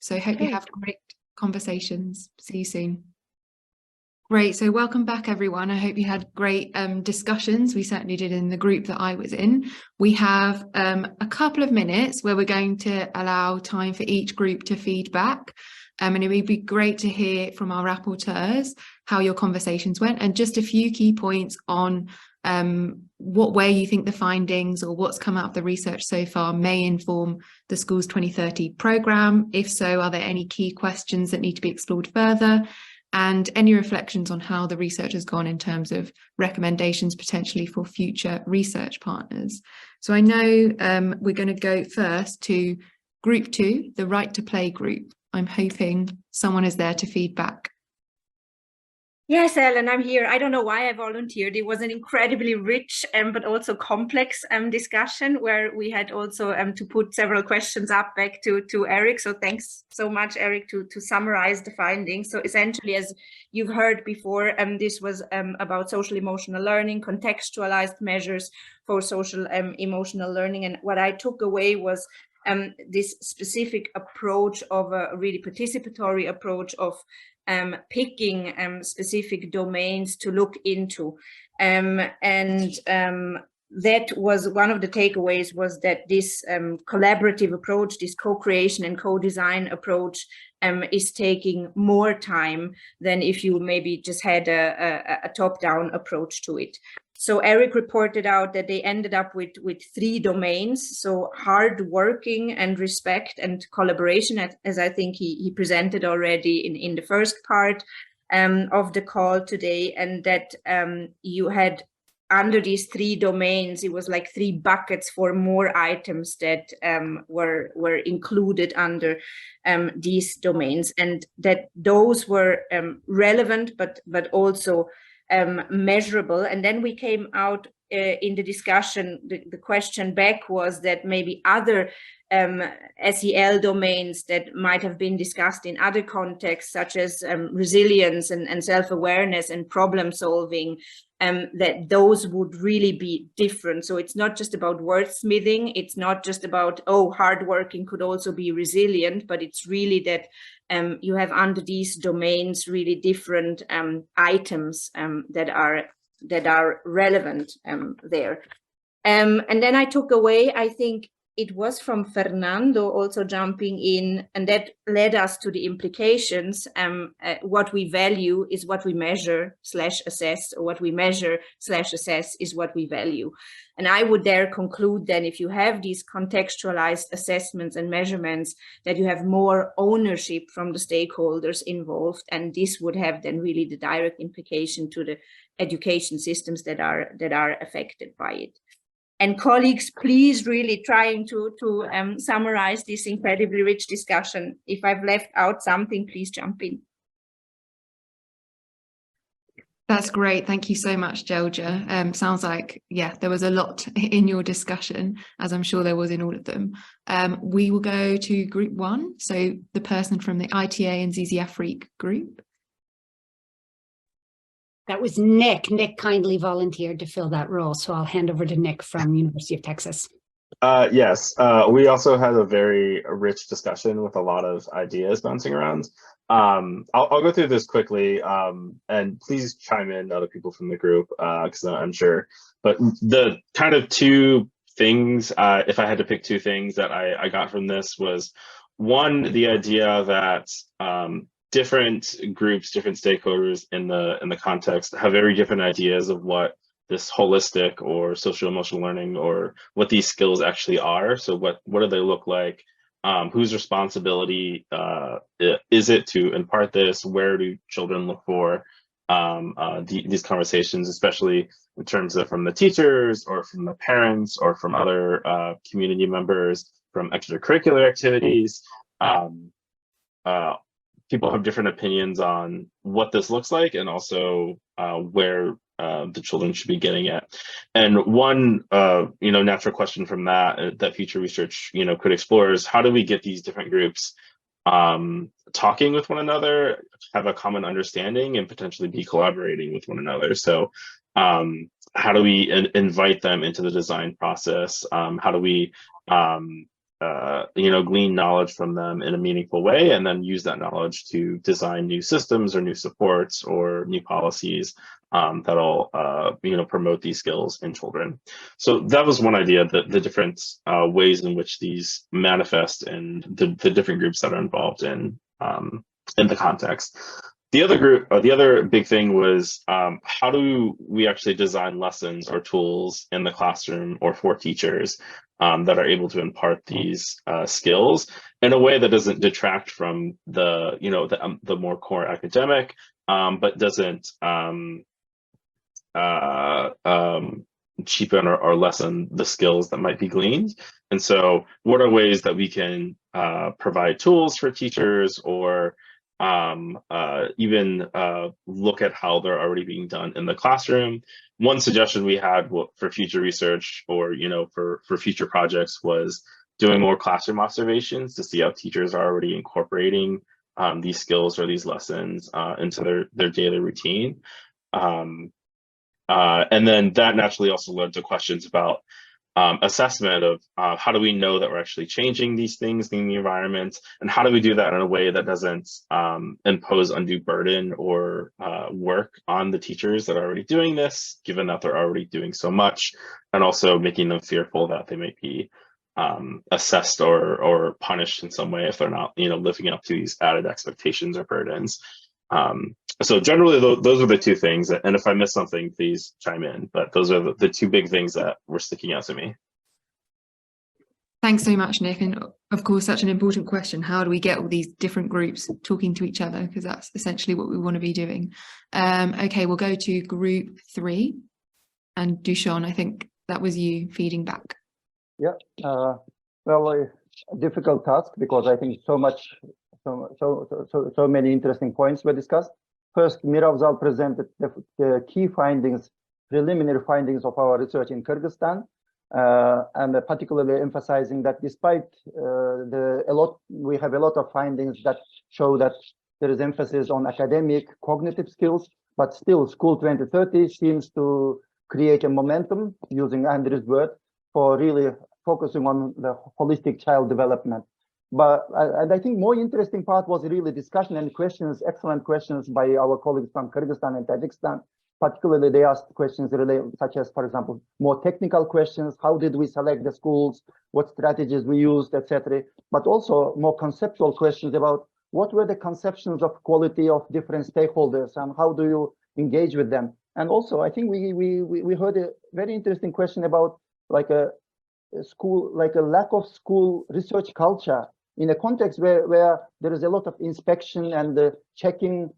So I hope you have great conversations. See you soon. Great, so welcome back everyone. I hope you had great discussions. We certainly did in the group that I was in. We have a couple of minutes where we're going to allow time for each group to feedback. And it would be great to hear from our rapporteurs how your conversations went, and just a few key points on what way you think the findings or what's come out of the research so far may inform the Schools 2030 programme. If so, are there any key questions that need to be explored further? And any reflections on how the research has gone in terms of recommendations potentially for future research partners. So I know we're going to go first to group 2, the Right to Play group. I'm hoping someone is there to feedback. Yes, Ellen, I'm here. I don't know why I volunteered. It was an incredibly rich but also complex discussion where we had also to put several questions up back to Eric. So thanks so much, Eric, to summarize the findings. So essentially, as you've heard before, this was about social emotional learning, contextualized measures for social emotional learning. And what I took away was this specific approach of a really participatory approach of picking specific domains to look into. That was one of the takeaways, was that this collaborative approach, this co-creation and co-design approach is taking more time than if you maybe just had a top-down approach to it. So Eric reported out that they ended up with 3 domains. So hard working and respect and collaboration, as I think he presented already in the first part. of the call today, and that you had under these 3 domains, it was like 3 buckets for more items that were included under these domains, and that those were relevant, but also measurable. And then we came out in the discussion, the question back was that maybe other SEL domains that might have been discussed in other contexts, such as resilience and self-awareness and problem solving, that those would really be different. So it's not just about wordsmithing, it's not just about, oh, hardworking could also be resilient, but it's really that you have under these domains really different items that are relevant there. And then I took away, I think it was from Fernando also jumping in, and that led us to the implications. What we value is what we measure/assess, or what we measure/assess is what we value. And I would there conclude then, if you have these contextualized assessments and measurements, that you have more ownership from the stakeholders involved, and this would have then really the direct implication to the education systems that are affected by it. And colleagues, please really trying to summarize this incredibly rich discussion. If I've left out something, please jump in. That's great. Thank you so much, Gelja. Sounds like, yeah, there was a lot in your discussion, as I'm sure there was in all of them. We will go to group 1. So the person from the ITA and ZZAfrique group. That was Nick. Nick kindly volunteered to fill that role. So I'll hand over to Nick from University of Texas. Yes, we also had a very rich discussion with a lot of ideas bouncing around. I'll go through this quickly, and please chime in, other people from the group, because I'm sure. But the kind of 2 things, if I had to pick 2 things that I got from this, was one, the idea that different groups, different stakeholders in the context have very different ideas of what this holistic or social emotional learning, or what these skills actually are. So what do they look like? Whose responsibility is it to impart this? Where do children look for these conversations, especially in terms of from the teachers or from the parents or from other community members, from extracurricular activities? People have different opinions on what this looks like, and also where the children should be getting at. And one natural question from that future research could explore is, how do we get these different groups talking with one another, have a common understanding, and potentially be collaborating with one another? So how do we invite them into the design process? How do we glean knowledge from them in a meaningful way, and then use that knowledge to design new systems or new supports or new policies that'll promote these skills in children. So that was one idea, the different ways in which these manifest and the different groups that are involved in the context. The other big thing was, how do we actually design lessons or tools in the classroom or for teachers that are able to impart these skills in a way that doesn't detract from the more core academic, but doesn't cheapen or lessen the skills that might be gleaned. And so, what are ways that we can provide tools for teachers, or even look at how they're already being done in the classroom? One suggestion we had for future research, or for future projects, was doing more classroom observations to see how teachers are already incorporating these skills or these lessons into their daily routine. And then that naturally also led to questions about assessment of how do we know that we're actually changing these things in the environment, and how do we do that in a way that doesn't impose undue burden or work on the teachers that are already doing this, given that they're already doing so much, and also making them fearful that they might be assessed or punished in some way if they're not living up to these added expectations or burdens. So generally, those are the 2 things. And if I miss something, please chime in. But those are the 2 big things that were sticking out to me. Thanks so much, Nick. And of course, such an important question. How do we get all these different groups talking to each other? Because that's essentially what we want to be doing. Okay, we'll go to group 3. And Dushan, I think that was you feeding back. Yeah, well, a difficult task because I think so many interesting points were discussed. First, Miravzal presented the key findings, preliminary findings of our research in Kyrgyzstan, and particularly emphasizing that despite we have a lot of findings that show that there is emphasis on academic cognitive skills, but still School 2030 seems to create a momentum, using Andrew's word, for really focusing on the holistic child development. And I think more interesting part was really discussion and questions, excellent questions by our colleagues from Kyrgyzstan and Tajikistan. Particularly, they asked questions related, such as, for example, more technical questions. How did we select the schools? What strategies we used, etc. But also more conceptual questions about what were the conceptions of quality of different stakeholders and how do you engage with them? And also, I think we heard a very interesting question about like a lack of school research culture in a context where there is a lot of inspection and checking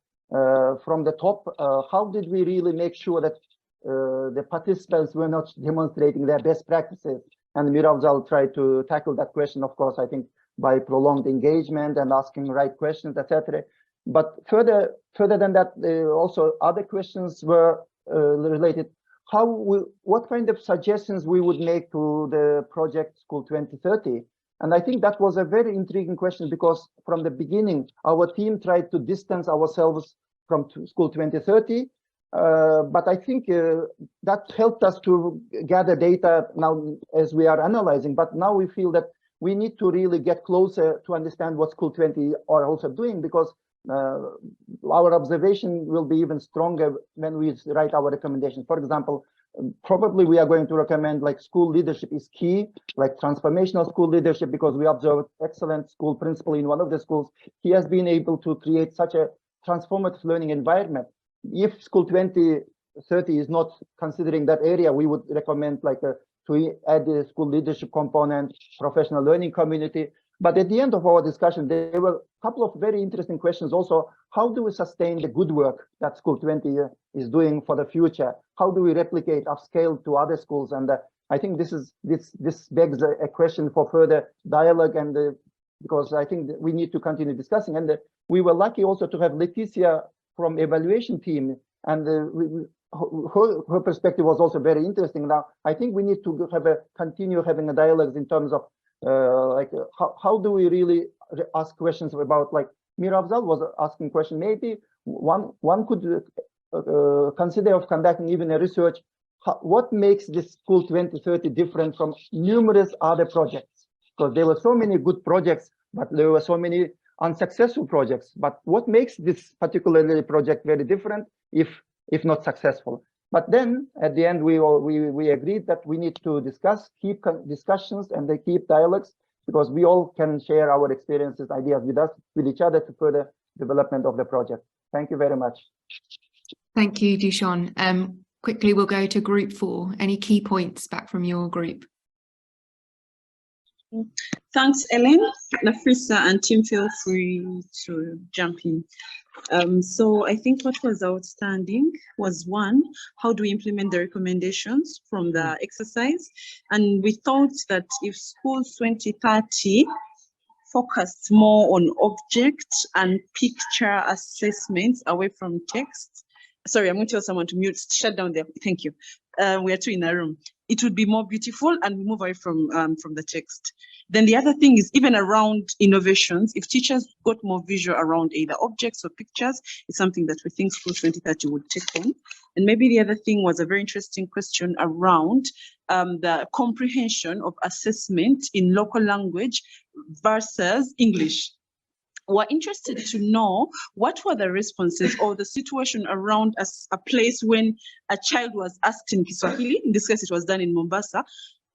from the top. How did we really make sure that the participants were not demonstrating their best practices? And Miravzal tried to tackle that question, of course, I think by prolonged engagement and asking right questions, etc. But further than that, also other questions were related. What kind of suggestions we would make to the project School 2030? And I think that was a very intriguing question because from the beginning, our team tried to distance ourselves from School 2030. But I think that helped us to gather data now as we are analyzing. But now we feel that we need to really get closer to understand what School 20 are also doing, because our observation will be even stronger when we write our recommendations. For example, probably we are going to recommend like school leadership is key, like transformational school leadership, because we observed excellent school principal in one of the schools. He has been able to create such a transformative learning environment. If School 2030 is not considering that area, we would recommend like to add the school leadership component, professional learning community. But at the end of our discussion, there were a couple of very interesting questions also. How do we sustain the good work that School 20 is doing for the future? How do we replicate, upscale to other schools? And I think this begs a question for further dialogue, and because I think that we need to continue discussing. And we were lucky also to have Leticia from evaluation team, and her perspective was also very interesting. Now, I think we need to continue having a dialogue in terms of how do we really ask questions about, like Miravzal was asking question, maybe one could consider of conducting even a research. What makes this School 2030 different from numerous other projects? Because there were so many good projects, but there were so many unsuccessful projects. But what makes this particular project very different, if not successful? But then at the end, we agreed that we need to keep discussions and keep dialogues, because we all can share our experiences, ideas with each other to further development of the project. Thank you very much. Thank you, Dushan. Quickly, we'll go to group 4. Any key points back from your group? Thanks, Ellen. Nafisa and Tim, feel free to jump in. So I think what was outstanding was, one, how do we implement the recommendations from the exercise? And we thought that if Schools 2030 focused more on object and picture assessments away from text. Sorry, I'm going to tell someone to mute, shut down there. Thank you. We are two in a room. It would be more beautiful and we move away from the text. Then the other thing is, even around innovations, if teachers got more visual around either objects or pictures, it's something that we think Schools 2030 would take on. And maybe the other thing was a very interesting question around the comprehension of assessment in local language versus English. We're interested to know what were the responses or the situation around a place when a child was asked in Kiswahili, in this case it was done in Mombasa,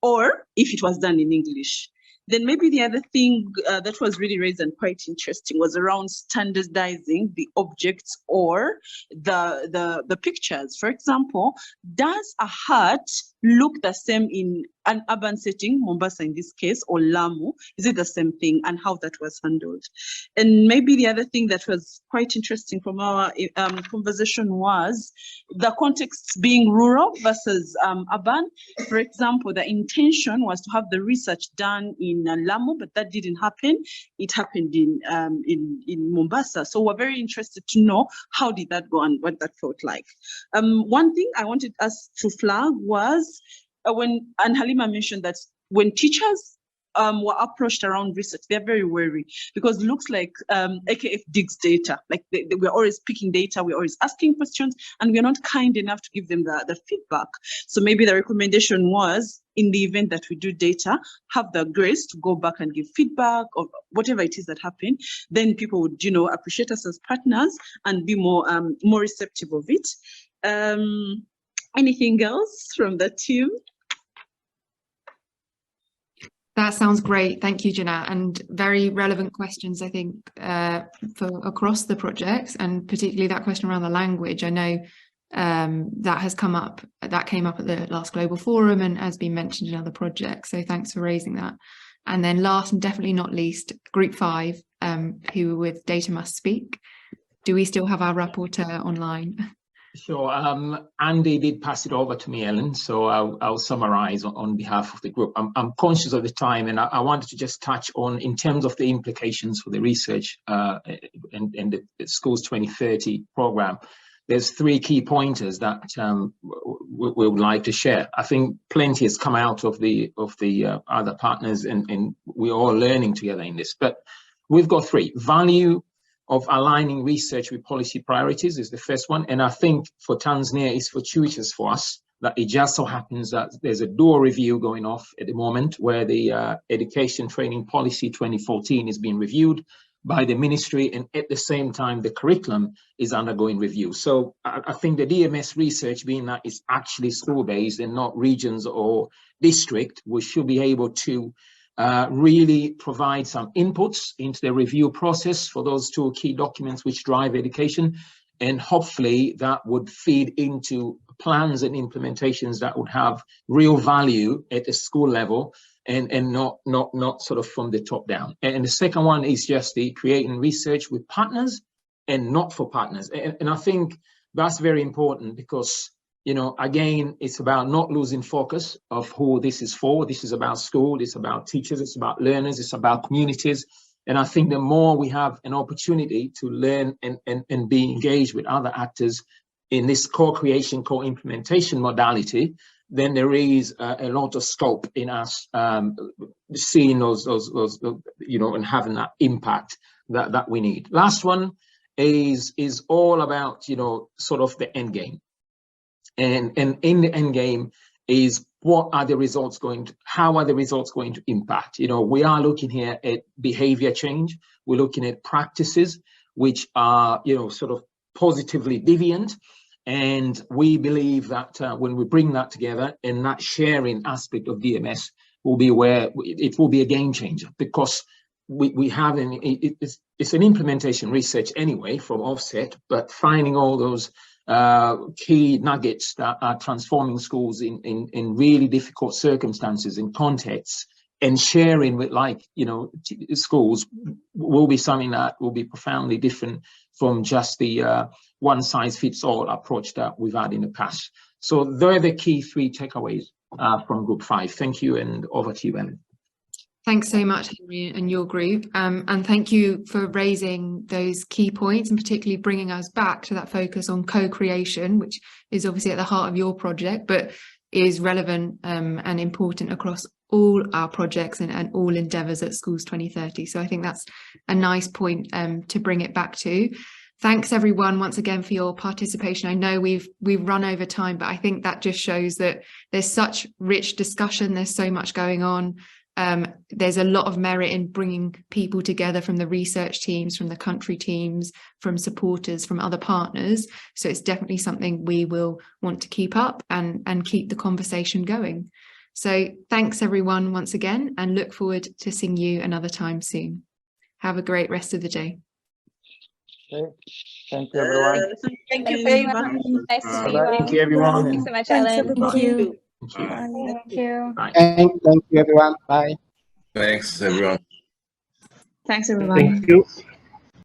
or if it was done in English. Then maybe the other thing that was really raised and quite interesting was around standardizing the objects or the pictures. For example, does a heart look the same in an urban setting, Mombasa in this case, or Lamu? Is it the same thing, and how that was handled? And maybe the other thing that was quite interesting from our conversation was the context being rural versus urban. For example, the intention was to have the research done in Lamu, but that didn't happen. It happened in Mombasa. So we're very interested to know how did that go and what that felt like. One thing I wanted us to flag was and Halima mentioned that when teachers were approached around research, they're very wary because it looks like AKF digs data. Like we're always picking data, we're always asking questions, and we're not kind enough to give them the feedback. So maybe the recommendation was, in the event that we do data, have the grace to go back and give feedback or whatever it is that happened. Then people would, appreciate us as partners and be more receptive of it. Anything else from the team? That sounds great. Thank you, Jeanette, and very relevant questions, I think, for across the projects, and particularly that question around the language. I know that came up at the last Global Forum and has been mentioned in other projects. So thanks for raising that. And then last and definitely not least, Group 5, who with Data Must Speak. Do we still have our rapporteur online? Sure. Andy did pass it over to me, Ellen, so I'll summarize on behalf of the group. I'm conscious of the time, and I wanted to just touch on, in terms of the implications for the research and the Schools 2030 program, there's 3 key pointers that we would like to share. I think plenty has come out of the other partners, and we're all learning together in this, but we've got 3. Value of aligning research with policy priorities is the first one. And I think for Tanzania, it's fortuitous for us that it just so happens that there's a dual review going off at the moment where the Education Training Policy 2014 is being reviewed by the ministry, and at the same time, the curriculum is undergoing review. So I think the DMS research, being that it's actually school-based and not regions or district, we should be able to really provide some inputs into the review process for those 2 key documents which drive education, and hopefully that would feed into plans and implementations that would have real value at the school level and not sort of from the top down. And the second one is just the creating research with partners and not for partners. And I think that's very important because, again, it's about not losing focus of who this is for. This is about school, it's about teachers, it's about learners, it's about communities. And I think the more we have an opportunity to learn and be engaged with other actors in this co-creation, co-implementation modality, then there is a lot of scope in us seeing those, and having that impact that we need. Last one is all about, sort of the end game. And in the end game is how are the results going to impact? We are looking here at behavior change. We're looking at practices which are, sort of positively deviant. And we believe that when we bring that together, and that sharing aspect of DMS will be where it will be a game changer, because we have it's an implementation research anyway from offset, but finding all those key nuggets that are transforming schools in really difficult circumstances and contexts, and sharing with schools will be something that will be profoundly different from just the one size fits all approach that we've had in the past. So they're the key 3 takeaways from Group 5. Thank you, and over to you, Ellen. Thanks so much, Henry, and your group. And thank you for raising those key points, and particularly bringing us back to that focus on co-creation, which is obviously at the heart of your project, but is relevant and important across all our projects and all endeavours at Schools 2030. So I think that's a nice point to bring it back to. Thanks everyone once again for your participation. I know we've run over time, but I think that just shows that there's such rich discussion. There's so much going on. There's a lot of merit in bringing people together from the research teams, from the country teams, from supporters, from other partners. So it's definitely something we will want to keep up and keep the conversation going. So thanks everyone once again, and look forward to seeing you another time soon. Have a great rest of the day. Okay. Thank you, everyone. Thank you very much. Nice to see you all. Thank you, everyone. Thanks so much, Thanks, Ellen. everybody. Thank you. Thank you. Thank you. Bye. Thank you, everyone. Bye. Thanks, everyone. Thanks, everyone. Thank you.